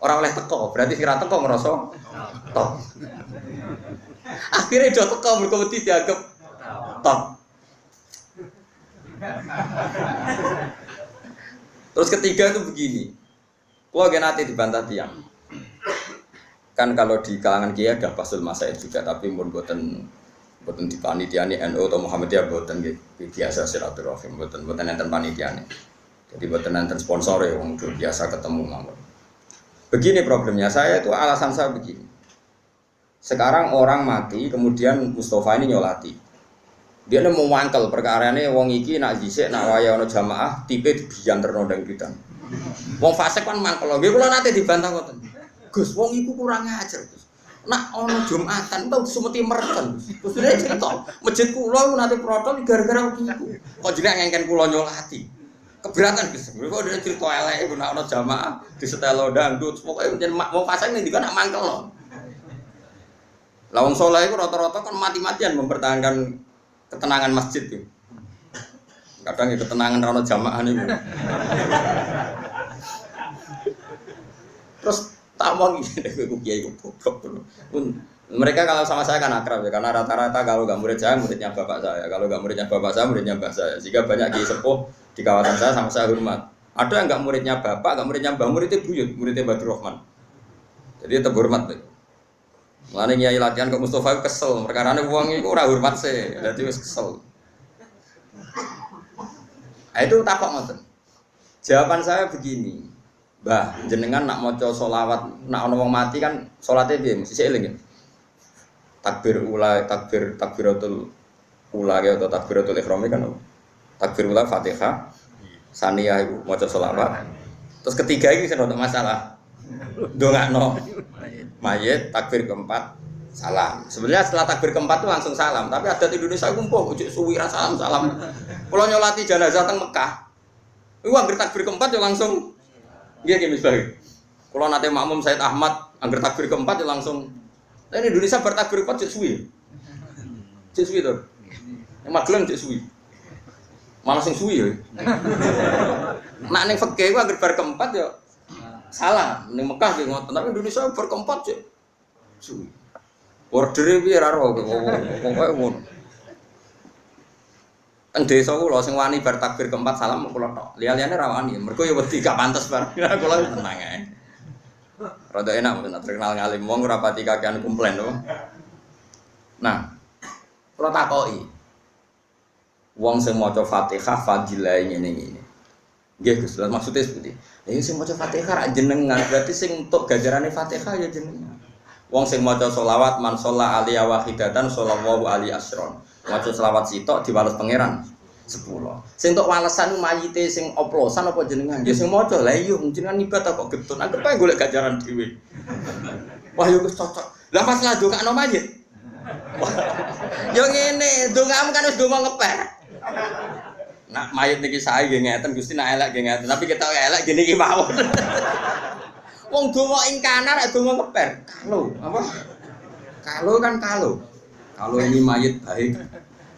Ora oleh teko. Berarti sira teko ngerasa top. Akhirnya do teko mergo wedi dianggap top. Terus ketiga itu begini. Kalau nanti dibantah tiang, kan kalau di kalangan kiai ada Basul Masaid juga, tapi buatan di panitiane NU atau Muhammadiyah buatan biasa silaturahim, buatan enten panitiane. Jadi buatan enten sponsor ya, wong biasa ketemu mawon. Begini problemnya, saya itu alasan saya begini. Sekarang orang mati, kemudian Mustafa ini nyolati. Dia mau wangkel perkara ini, wong iki nak jisik, nak waya ono jamaah, tipe dibiyan terno ndang pitan. Wong fasik kan mangkel. Nggih kula nate dibantah ngoten. Gus, wong iku kurang ajar, Gus. Nak ono Jumatan tau sumeti mereken. Terus dia cerita, masjid kula nate protol gara-gara iku. Kok jenengan ngengken kula nyolati. Keberatan Gus. Kok dia cerita eleke nak ono jamaah disetelo dangdut. Pokoke yen wong fasik ning dikon nak mangkel lho. Lah wong saleh iku rata-rata kan mati-matian mempertahankan ketenangan masjid itu. Kadang ya ketenangan rano jamaah nih. Terus tamang ini, kiai goblok. Mereka kalau sama saya kan akrab ya, karena rata-rata kalau nggak murid saya, muridnya bapak saya. Kalau nggak muridnya bapak saya, muridnya mbah saya. Jika banyak kiai sepuh di kawasan saya sama saya hormat. Ada yang nggak muridnya bapak, nggak muridnya mbah, muridnya buyut, muridnya Badrul Rahman. Jadi tetap hormat. Mulane kiai latihan ke Mustafa kesel, perkarane wong iku ora hormat sih, dadi wis kesel. Itu takok ngoten. Jawaban saya begini. Bah, jenengan nak maca selawat, nak ana wong mati kan salate piye? Mesti eling ya. Takbir ula, takbiratul ula ya atau takbiratul ihram kan. Takbir ula Fatihah, saniyah iku maca selawat. Terus ketiga iki sing ono masalah. Ndongakno mayit, takbir keempat salam. Sebenarnya setelah takbir keempat itu langsung salam, tapi adat Indonesia kumpuh ujuk suwi salam. Kalau nyolati jenazah teng Mekah, itu angger takbir keempat ya langsung nggih misbah. Kalau nate makmum Said Ahmad angger takbir keempat ya langsung. Nah, ini Indonesia bertakbir keempat ujuk suwi. Ujuk suwi to. Yang Magelang ujuk suwi. Malah sing suwi ya. Nak ning fikih ku angger bar keempat ya salah, ning Mekah nggih ngoten, tapi Indonesia bar keempat ya suwi. Ordere piye ra ro pokoke ngono. Teng desa kula sing wani bar takbir keempat salam kula tok. Liya-liyane ra wani, mergo ya wedi gak pantes bar. Kula tenang ae. Rada enak mboten terkenal ngalim wong ora pati kakean komplain to. Nah, kula takoki. Wong sing maca Fatihah fadilah ngene-ngene. Nggih Gus, maksudnya seperti ini. Sing maca Fatihah ra jenengan, berarti sing entuk ganjarane Fatihah ya jenengan. Wong sing maca selawat man sholla alaihi wahidatan shallallahu alaihi asron. Maca selawat sitok diwales pangeran 10. Sing entuk walesan mayite sing oplosan apa jenengan? Ya sing maca. Lah iya jenengan ibadah kok getun. Anggap ae golek ganjaran dhewe. Wah yo wis cocok. Lah pas ngadongakno mayit. Yo ngene, dongamu kan wis donga ngeper. Nak mayit niki sae nggih ngeten Gusti nak elek nggih ngeten tapi kita elek gini iki mawon. Wong donga ing kanan nek donga ngeper. Kalau apa? Kalau kan kalau. Kalau ini mayit baik.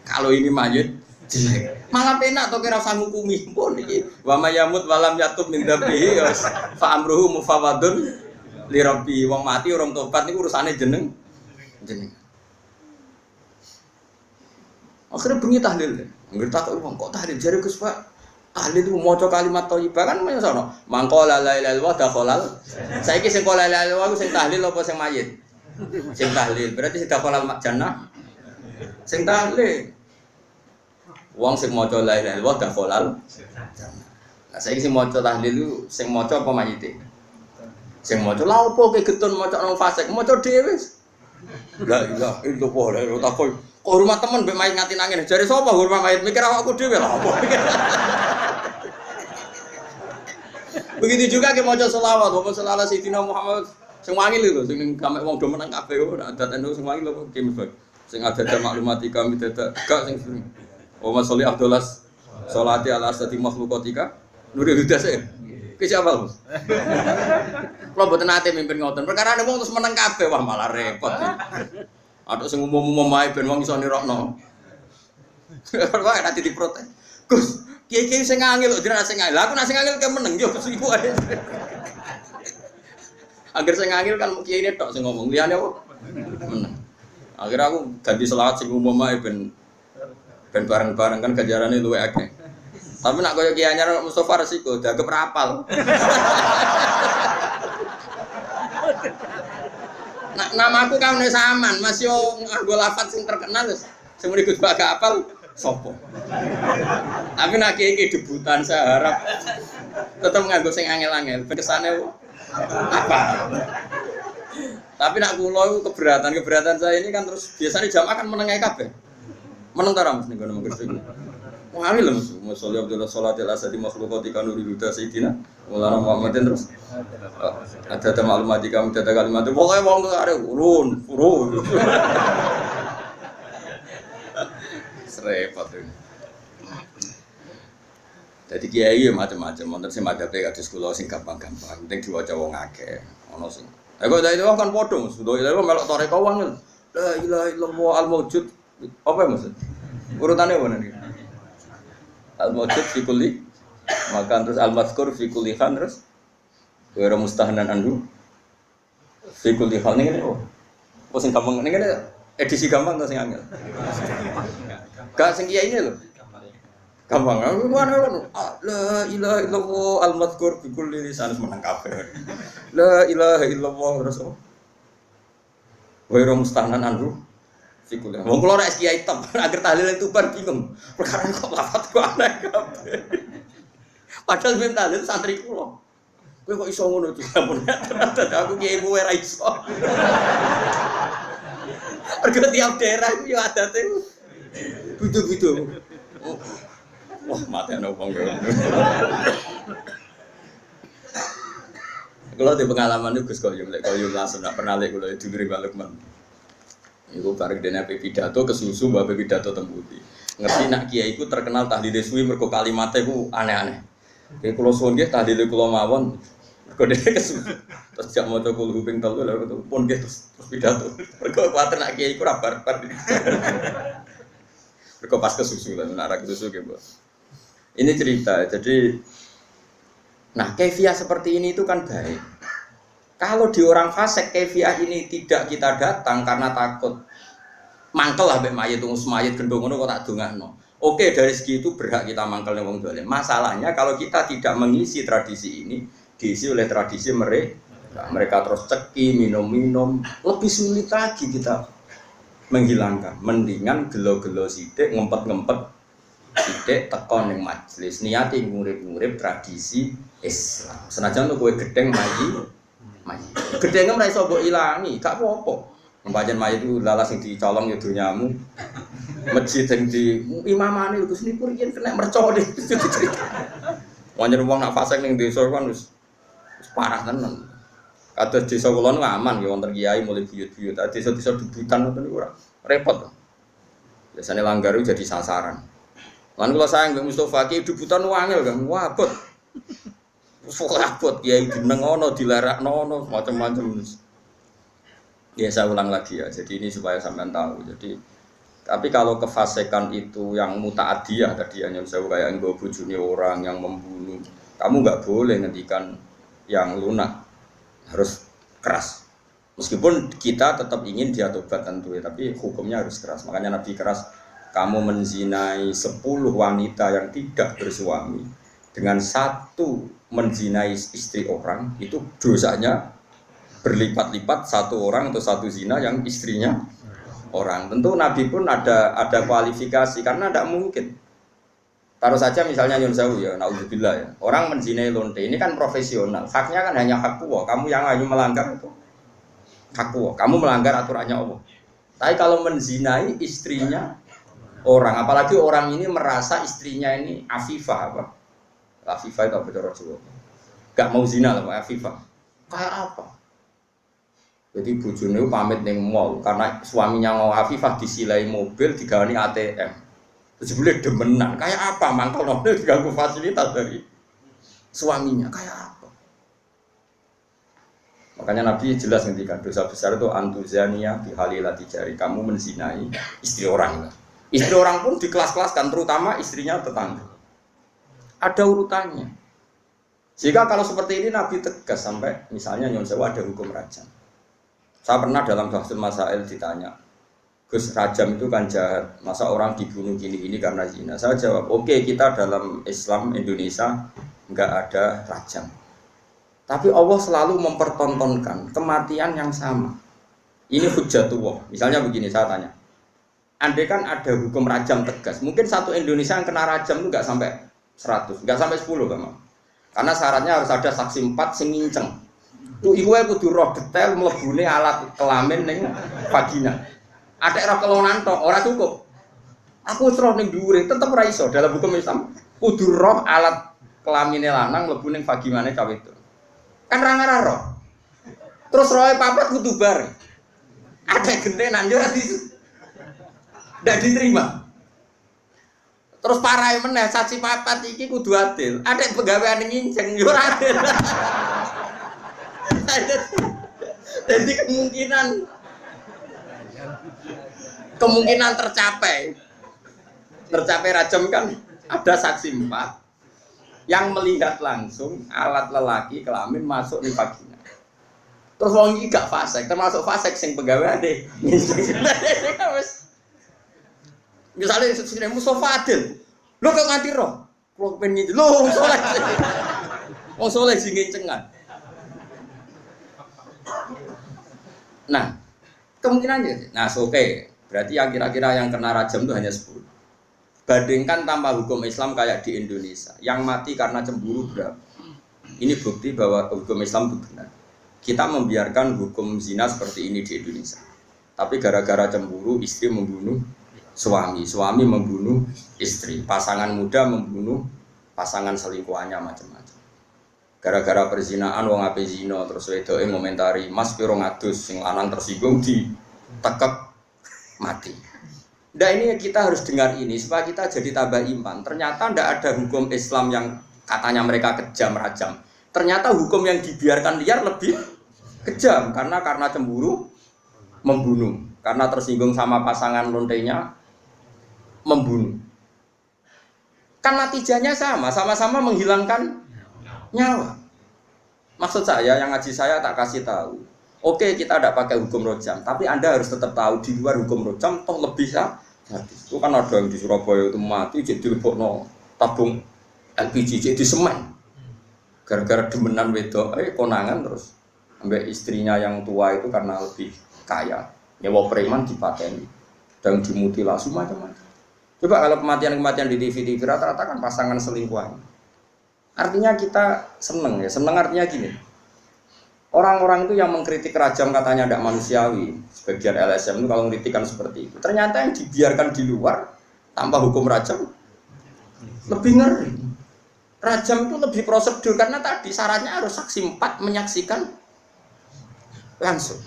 Kalau ini mayit jelek. Malah penak to kira usah ngukumi pun iki. Wa mayamut walam yatub min dzabihi fa amruhu mufawadun li rabbi. Wong mati urung tobat niku urusane jeneng. Akhirnya bengi tahlil. Ngerti tak wong kok tahlil jare Gus Pak. Tahlil itu maca kalimat thayyibah kan men sono. Mangko la ilaha illallah dakhalal. Saiki sing la ilaha illallah sing tahlil apa sing mayit? Sing tahlil. Berarti sing dakhalal jannah. Sing tahlil. Wong sing maca la ilaha illallah dakhalal jannah. Nah saiki sing maca tahlil itu sing maca apa mayite? Sing maca lha opo ke getun maca nang fasik? Maca dhewe. La ilaha illallah takoi. Kok rumah temen mbek mayit ngati nangin. Jare sapa rumah mayit mikir awakku dhewe lha apa. Begitu juga ke maca selawat, bapak selawat Sayyidina Muhammad sing wangil lho, sing gamek wong do meneng kabeh kok adat anu sing wangil lho ki misbah. Sing ada maklumati kami dadak gak sing sering. Wa sholli afdalas sholati ala asati makhluqatika nuril hudas e. Ki siapa, Mas? Kula mboten nate mimpin ngoten. Perkarane wong terus meneng kabeh wah malah repot. Atuk sing umum-umum wae ben wong iso nirokno. Kok ora diprotes. Gus, kiai-kiai sing ngangil kok dina sing ngangil. Lah aku nek sing ngangil ke meneng yo Gus iku ae. Angger sing ngangil kan kiai ne tok sing ngomong, liyane apa? Meneng. Akhirnya aku ganti selawat sing umum wae ben bareng-bareng kan ganjarane luwih akeh. Tapi nak koyo kiai anyar Mustofa resiko dianggap rapal. Nah, namaku kan saman, Mas yo nganggo lafaz sing terkenal wis. Sing muni Gus Bak apal sopo. Tapi nak iki debutan saya harap tetep nganggo sing angel-angel. Kesane apa? Tapi nak kula iku keberatan saya ini kan terus biasanya jamaah kan meneng ae kabeh. Meneng ta ra Mas ning ngono Gus. Wah, amil lho Mas. Masallah Abdullah sholatil asadi makhluqatika nuril huda sayyidina Maulana Muhammadin terus ada maklumat di kami ada kalimat itu pokoknya wong arek urun. Serepot ini. Jadi kiai macam-macam, wonten sing madhabe kados kula sing gampang-gampang, penting diwaca wong akeh. Ono sing. Kok dari wong kan padha, sudah itu melok toreko wong. La ilaha illallah al-maujud. Apa maksud? Urutane mana nih? Al-maujud fi kulli makan terus al-mazkur fi kulli khan terus wa mustahnan anhu fi kulli khan ngene oh. Kok sing gampang ngene edisi gampang to sing angel. Gak sing kiai ini lho. Gampang. La ilaha illallah al-mazkur fi kulli lisan menang kabeh. La ilaha illallah terus oh. Wa mustahnan anhu fikul. Wong kula nek kiai top, agar tahlil itu bar bingung. Perkara kok lafat kok aneh kabeh. Padahal mim tahlil santri kula. Kowe kok iso ngono tuh? Ampun. Aku kiai kowe ora iso. Mergo tiap daerah iku yo adate butuh-butuh. Wah, mate ana wong yo. Kalau di pengalaman itu Gus Koyum langsung nak pernah lihat kalau itu dari Pak Lukman. Iku bareng dene pidato kesusu mbak pidato tembuti. Ngerti nak kiai iku terkenal tahlile suwi mergo kalimatnya iku aneh-aneh. Kayak kula suwun nggih tahlile kula mawon mergo dene kesusu. Terus jak maca kul huping telu lha pun nggih terus pidato. Mergo kuwatir nak kiai iku ra barbar. Mergo pas kesusu lah nak ra kesusu nggih, Mbak. Ini cerita. Jadi nah, kefiah seperti ini itu kan baik. Kalau di orang fasik kefiah ini tidak kita datang karena takut mangkel lah mbek mayit wong mayit gendong ngono kok tak dongakno. Oke, dari segi itu berhak kita mangkel ning wong dolim. Masalahnya kalau kita tidak mengisi tradisi ini, diisi oleh tradisi mereka. Mereka terus ceki, minum-minum, lebih sulit lagi kita menghilangkan. Mendingan gelo-gelo sithik, ngempet-ngempet sithik teko ning majelis niati ngurip-ngurip tradisi Islam. Senajan tuh kowe gedeng mayi. Gedenge ora iso mbok ilangi, gak apa-apa. Pancen mayi itu lalas sing dicolong ya donyamu. Masjid sing di imamane Gus niku riyen kena mercon. Wong wong nak fasik ning desa kan wis parah tenan. Kados desa kula nu aman ya wonten kiai mulai buyut-buyut. Desa-desa debutan ngoten niku ora repot. Biasane langgar itu jadi sasaran. Lan kula sayang Mbak Mustofa ki debutan wangel kan wabot. Abot kiai jeneng ono dilarakno ono macam-macam. Ya saya ulang lagi ya. Jadi ini supaya sampean tahu. Jadi tapi kalau kefasikan itu yang mutaadiyah tadi yang saya kayak nggo bojone orang yang membunuh, kamu nggak boleh ngendikan yang lunak. Harus keras. Meskipun kita tetap ingin dia tobat tentu ya, tapi hukumnya harus keras. Makanya Nabi keras, kamu menzinai 10 wanita yang tidak bersuami dengan satu menzinai istri orang itu dosanya berlipat-lipat satu orang atau satu zina yang istrinya orang. Tentu Nabi pun ada kualifikasi karena tidak mungkin. Taruh saja misalnya Nyun Sewu ya, naudzubillah ya. Orang menzinai lonte ini kan profesional. Haknya kan hanya hak Allah. Kamu yang hanya melanggar itu hak Allah. Kamu melanggar aturannya Allah. Tapi kalau menzinai istrinya orang, apalagi orang ini merasa istrinya ini afifah apa? Afifah itu apa cara Jawa? Gak mau zina lah Pak Afifah. Kayak apa? Jadi bojone pamit ning mall karena suaminya mau Afifah disilai mobil digawani ATM. Terus boleh demenan. Kayak apa? Mangkel nol diganggu fasilitas dari suaminya. Kayak apa? Makanya Nabi jelas ngendikan dosa besar itu antuzania bihalilati jari. Kamu menzinai istri orang. Istri orang pun di kelas-kelaskan terutama istrinya tetangga. Ada urutannya. Jika kalau seperti ini Nabi tegas sampai misalnya Nyon Sewu ada hukum rajam. Saya pernah dalam Bahsul Masail ditanya, Gus rajam itu kan jahat, masa orang dibunuh gini-gini karena zina? Saya jawab, oke, kita dalam Islam Indonesia enggak ada rajam. Tapi Allah selalu mempertontonkan kematian yang sama. Ini hujjatullah. Misalnya begini saya tanya, andai kan ada hukum rajam tegas, mungkin satu Indonesia yang kena rajam itu enggak sampai 100, enggak sampai 10 kan? Karena syaratnya harus ada saksi 4 sing nginceng. Tuh iku ae kudu roh detail mlebune alat kelamin ning vagina. Atek roh kelonan tok ora cukup. Aku wis roh ning dhuwure tetep ora iso dalam hukum Islam. Kudu roh alat kelamine lanang mlebu ning vaginane cawe itu. Kan ra ngarah roh. Terus rohe papat kudu bareng. Atek gentenan yo ndak diterima. Terus parahe meneh saksi papat iki kudu adil. Adek pegawean nginceng yo ora adil. Jadi kemungkinan tercapai rajam kan ada saksi 4 yang melihat langsung alat lelaki kelamin masuk di vagina. Terus wong iki gak fasik, termasuk fasik sing pegaweane. Misalnya sesine Mustofa Adil. Lho kok nganti roh? Kulo pengen lho wong saleh. Wong saleh sing ngencengan. Nah, kemungkinannya. Nah, oke. Berarti yang kira-kira yang kena rajam itu hanya 10. Bandingkan tanpa hukum Islam kayak di Indonesia. Yang mati karena cemburu berapa? Ini bukti bahwa hukum Islam itu benar. Kita membiarkan hukum zina seperti ini di Indonesia. Tapi gara-gara cemburu istri membunuh suami, suami membunuh istri, pasangan muda membunuh pasangan selingkuhannya macam-macam. Gara-gara perzinaan wong ape zina terus wedoke ngomentari Mas piro ngadus sing lanang tersinggung ditekek mati. Nah ini kita harus dengar ini supaya kita jadi tambah iman. Ternyata tidak ada hukum Islam yang katanya mereka kejam rajam. Ternyata hukum yang dibiarkan liar lebih kejam karena cemburu membunuh, karena tersinggung sama pasangan lontenya membunuh. Kan natijanya sama-sama menghilangkan nyawa. Maksud saya, yang ngaji saya tak kasih tahu. Oke, kita tidak pakai hukum rojam, tapi Anda harus tetap tahu di luar hukum rojam toh lebih sadis. Itu kan ada yang di Surabaya itu mati jadi lebokno tabung LPG jadi semen. Gara-gara demenan wedok, konangan terus ambek istrinya yang tua itu karena lebih kaya. Nyewa preman dipateni dan dimutilasi macam-macam. Coba kalau kematian-kematian di TV rata-rata kan pasangan selingkuhan. Artinya kita seneng ya, seneng artinya gini. Orang-orang itu yang mengkritik rajam katanya tidak manusiawi, sebagian LSM itu kalau mengkritikan seperti itu. Ternyata yang dibiarkan di luar tanpa hukum rajam lebih ngeri. Rajam itu lebih prosedur karena tadi syaratnya harus saksi 4 menyaksikan langsung.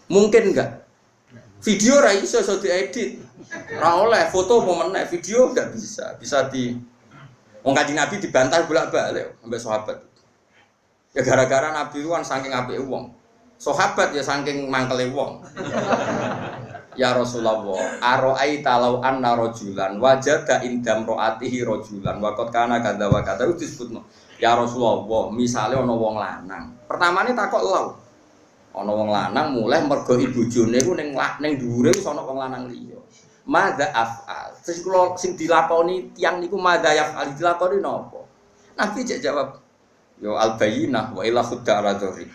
Mungkin enggak? Video ra iso diedit. Ra oleh foto momennya, video enggak bisa. Bisa di wong Kanjeng Nabi dibantah bolak-balik sampai sahabat. Ya gara-gara Nabi itu kan saking apike wong. Sahabat ya saking mangkele wong. Ya Rasulullah, ara'aita law anna rajulan wajada indam ro'atihi rajulan wa qad kana kadza wa kadza disebutno. Ya Rasulullah, misale ana wong lanang. Pertamane takok law. Ana wong lanang mulai mergo ibojone ku ning dhuwure wis ana wong lanang liya. Madza af'al. Terus kula sing dilakoni tiyang niku madza yaf'al dilakoni napa? Nabi cek jawab, yo al-bayyinah wa ila khudda ala dzuri.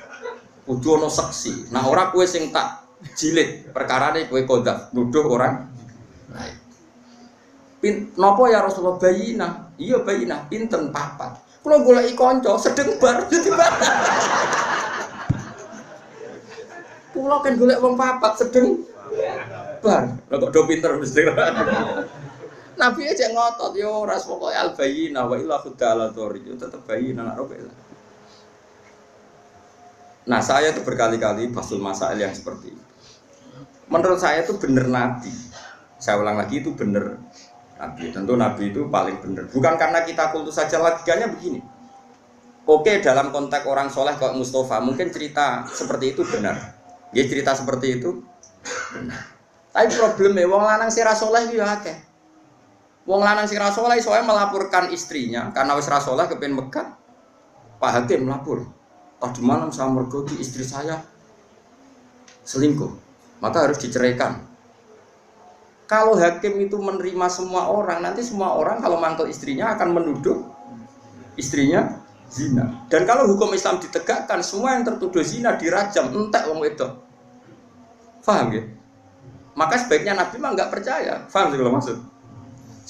Kudu ana saksi. Nah ora kowe sing tak jilid perkarane kowe kodaf nuduh orang lain. Napa ya Rasulullah bayyinah? Iya bayyinah, pinten papat. Kula goleki kanca sedeng bar dadi batal. Kula kan golek wong papat sedeng bar. Lah kok do pinter mesti. Nabi aja ngotot yo ras pokoke al bayyinah wa illa khudala tori yo tetep bayyinah nak roke. Nah, saya itu berkali-kali basul masail yang seperti itu. Menurut saya itu benar Nabi. Saya ulang lagi itu benar Nabi. Tentu Nabi itu paling benar. Bukan karena kita kultus saja, logikanya begini. Oke, dalam konteks orang soleh kayak Mustafa, mungkin cerita seperti itu benar. Dia cerita seperti itu benar. Tapi problemnya, wong lanang si rasoleh itu ya akeh. Wong lanang si rasoleh soalnya melaporkan istrinya karena wis rasoleh kepen megat. Pak Hakim melapor. Tadi malam saya mergoki istri saya selingkuh, maka harus diceraikan. Kalau hakim itu menerima semua orang, nanti semua orang kalau mangkel istrinya akan menuduh istrinya zina. Dan kalau hukum Islam ditegakkan, semua yang tertuduh zina dirajam, entek wong wedok. Paham ya? Maka sebaiknya Nabi mah nggak percaya. Paham sih kalau maksud?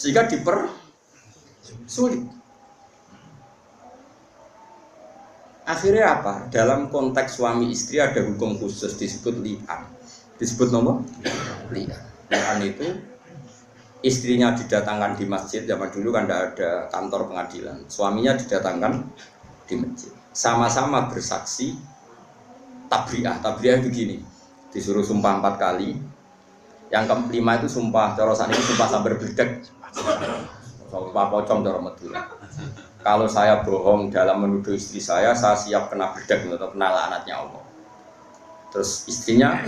Sehingga dipersulit. Akhirnya apa? Dalam konteks suami istri ada hukum khusus disebut li'an. Disebut nomor li'an. Li'an itu istrinya didatangkan di masjid. Zaman dulu kan tidak ada kantor pengadilan. Suaminya didatangkan di masjid. Sama-sama bersaksi tabri'ah. Tabri'ah begini. Disuruh sumpah 4 kali. Yang kelima itu sumpah corosan ini sumpah sambar bledek. Sumpah pocong cara Madura. Kalau saya bohong dalam menuduh istri saya siap kena bedak atau kena laknatnya Allah. Terus istrinya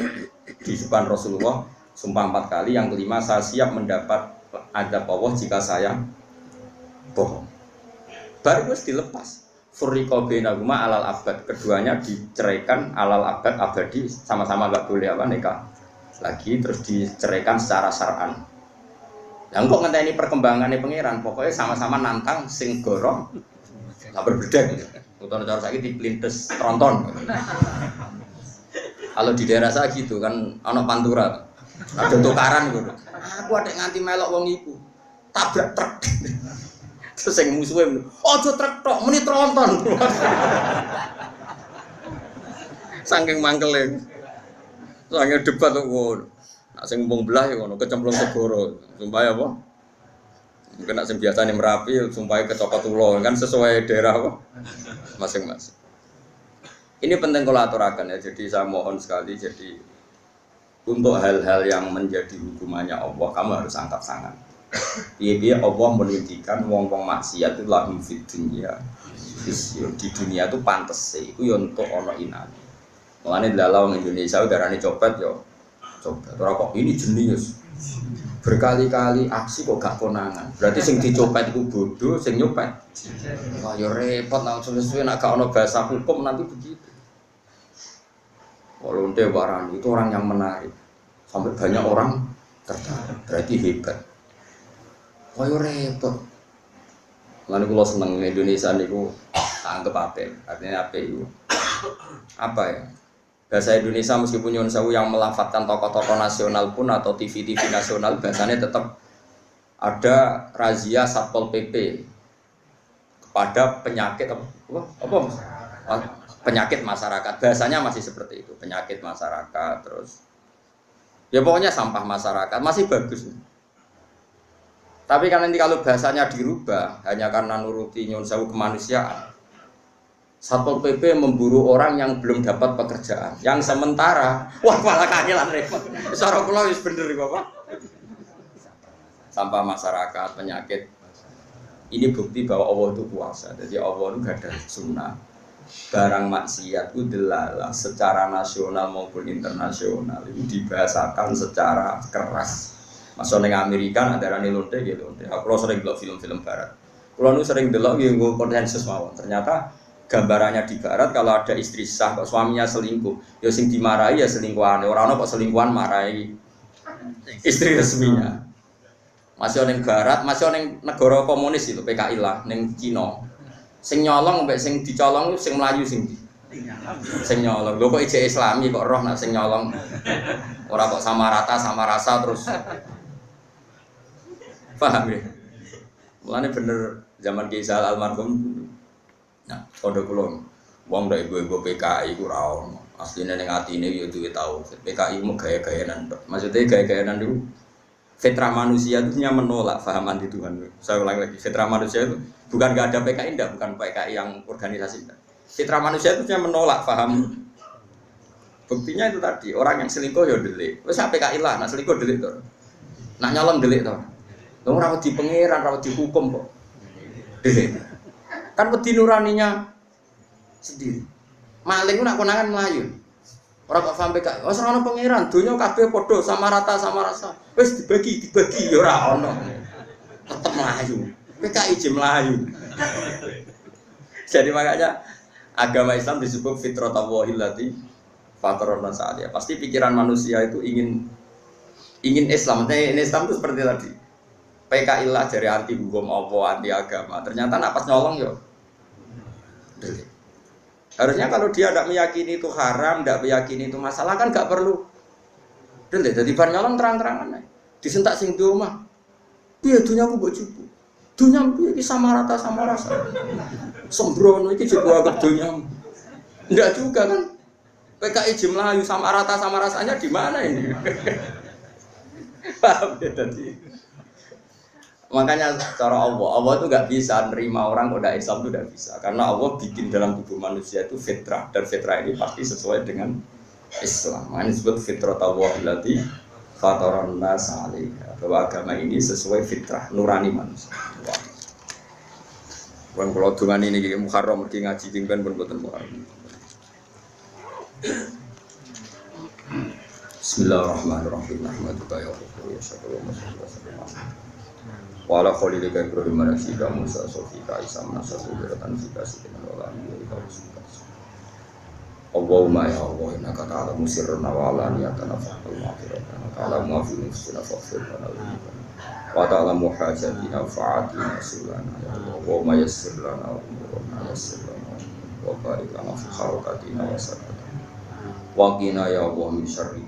di depan Rasulullah sumpah 4 kali, yang kelima saya siap mendapat azab Allah jika saya bohong. Baru harus dilepas. Furriqa bainahuma alal abad, keduanya diceraikan alal abad abadi, sama-sama enggak boleh nikah lagi, terus diceraikan secara syar'an. Yang kok ngenteni perkembangannya pangeran, pokoknya sama-sama nantang sing gorong tak berbeda gitu. Utara cara saiki diplintes tronton. Kalau di daerah saya gitu kan ana pantura. Ada tukaran gitu. Aku ada nganti melok wong iku. Tabrak truk. Terus sing musuhe, "Aja trek tok, muni tronton." Saking mangkele. Saking debat kok ngono. Nek sing wong belah ya ngono, kecemplung segoro. Sumpah apa? Mungkin nek sing biasane Merapi, sumpah kecopot ulo, kan sesuai daerah apa? Masing-masing. Ini penting kalau aturakan ya. Jadi saya mohon sekali, jadi untuk hal-hal yang menjadi hukumannya Allah, kamu harus angkat tangan. Iya Allah menunjukkan wong-wong maksiat itu lahum fid dunya. Di dunia itu pantes sih, itu ya untuk ono inan. Mulane dalam Indonesia udarane copet yo. Copet. Ora kok ini jenius. Berkali-kali aksi kok gak konangan. Berarti sing dicopet iku bodoh, sing nyopet. Wah ya repot nang suwe-suwe nek gak ono bahasa hukum nanti begitu. Kalau Lonte Warani itu orang yang menarik, sampai banyak orang tertarik, berarti hebat. Wah ya repot. Lalu kalau seneng Indonesia niku anggap apa? Artinya apa itu? Apa ya? Bahasa Indonesia meskipun nyuwun sewu yang melafatkan tokoh-tokoh nasional pun atau TV-TV nasional bahasanya tetap ada razia Satpol PP kepada penyakit apa? Penyakit masyarakat, bahasanya masih seperti itu, penyakit masyarakat, terus ya pokoknya sampah masyarakat, masih bagus. Tapi kan nanti kalau bahasanya dirubah hanya karena nuruti nyuwun sewu kemanusiaan, Satpol PP memburu orang yang belum dapat pekerjaan, yang sementara, wah malah kangelan repot. Cara kula wis bener Bapak. Sampah masyarakat, penyakit. Ini bukti bahwa Allah itu kuasa. Jadi Allah itu gak ada sunnah. Barang maksiat itu delalah secara nasional maupun internasional itu dibahasakan secara keras. Masuk neng Amerika ada rani lonte gitu. Aku sering delok film-film barat. Kalau nu sering delok yang konsensus mawon. Ternyata gambarannya di barat kalau ada istri sah kok suaminya selingkuh, ya sing dimarahi ya selingkuhan. Orang kok selingkuhan marahi istri resminya. Masih neng barat, masih neng negara komunis itu PKI lah, neng Cina. Sing nyolong mbek sing dicolong sing melayu sing nyolong. Lho kok ijek Islami kok roh nak sing nyolong. Ora kok sama rata sama rasa terus. Paham ya? Mulane bener zaman Kisah almarhum. Nah, pondok kula wong ndak ibu-ibu PKI ku ra ono. Asline ning atine yo duwe tau. PKI mu gaya-gayanan tok. Maksudnya gaya-gayanan itu fitrah manusia itu menolak fahaman di Tuhan. Saya ulang lagi, fitrah manusia itu bukan nggak ada PKI, bukan PKI yang organisasi. Fitrah manusia itu menolak faham. Buktinya itu tadi, orang yang selingkuh ya delik. Wes PKI lah, nak selingkuh delik tuh. Nak nyolong delik tuh. Lu rawat di pangeran, rawat di hukum kok. Delik. Kan wedi nuraninya sendiri. Maling nak konangan melayu. Ora kok sampe gak wis ora ono pangeran, donya kabeh padha sama rata sama rasa. Wis dibagi ya ora ono. Tetep melayu. PKI je melayu. Jadi makanya agama Islam disebut fitratallahi allati fatarana sa'aliyah. Pasti pikiran manusia itu ingin Islam. Ini Islam itu seperti tadi. PKI lah dari anti hukum Allah, anti agama. Ternyata nak pas nyolong yo. Harusnya kalau dia tidak meyakini itu haram, tidak meyakini itu masalah kan gak perlu. Delik, jadi bar nyolong terang-terangan. Disentak sing di omah. Piye dunyaku mbok jupu. Dunyamu iki sama rata sama rasa. Sembrono iki jek anggap dunyamu. Enggak juga kan. PKI Melayu sama rata sama rasanya di mana ini? Paham ya tadi. Makanya cara Allah itu nggak bisa nerima orang kok Islam itu tidak bisa karena Allah bikin dalam tubuh manusia itu fitrah dan fitrah ini pasti sesuai dengan Islam. Makanya disebut fitratallahi allati fataran nas 'alaiha, bahwa agama ini sesuai fitrah nurani manusia. Wong kula dongan ini iki Muharram mergi ngaji pingpen pun boten Muharram. Bismillahirrahmanirrahim. Alhamdulillah ya Rabbi ya syukur. Wala khalilika Ibrahim manasika Musa sofika Isa manasa subiratan fika sikinan wala amiyika wasukas Allahumma ya Allah innaka ta'alamu sirrana wa alaniyatana fa'al ma'afiratana ta'alamu afi nufsina fa'afirana wa ta'alamu hajatina fa'atina sulana ya Allah Allahumma yassir lana wa umurana yassir lana wa barik lana fi harakatina wa sadatina wa qina ya Allah min syarri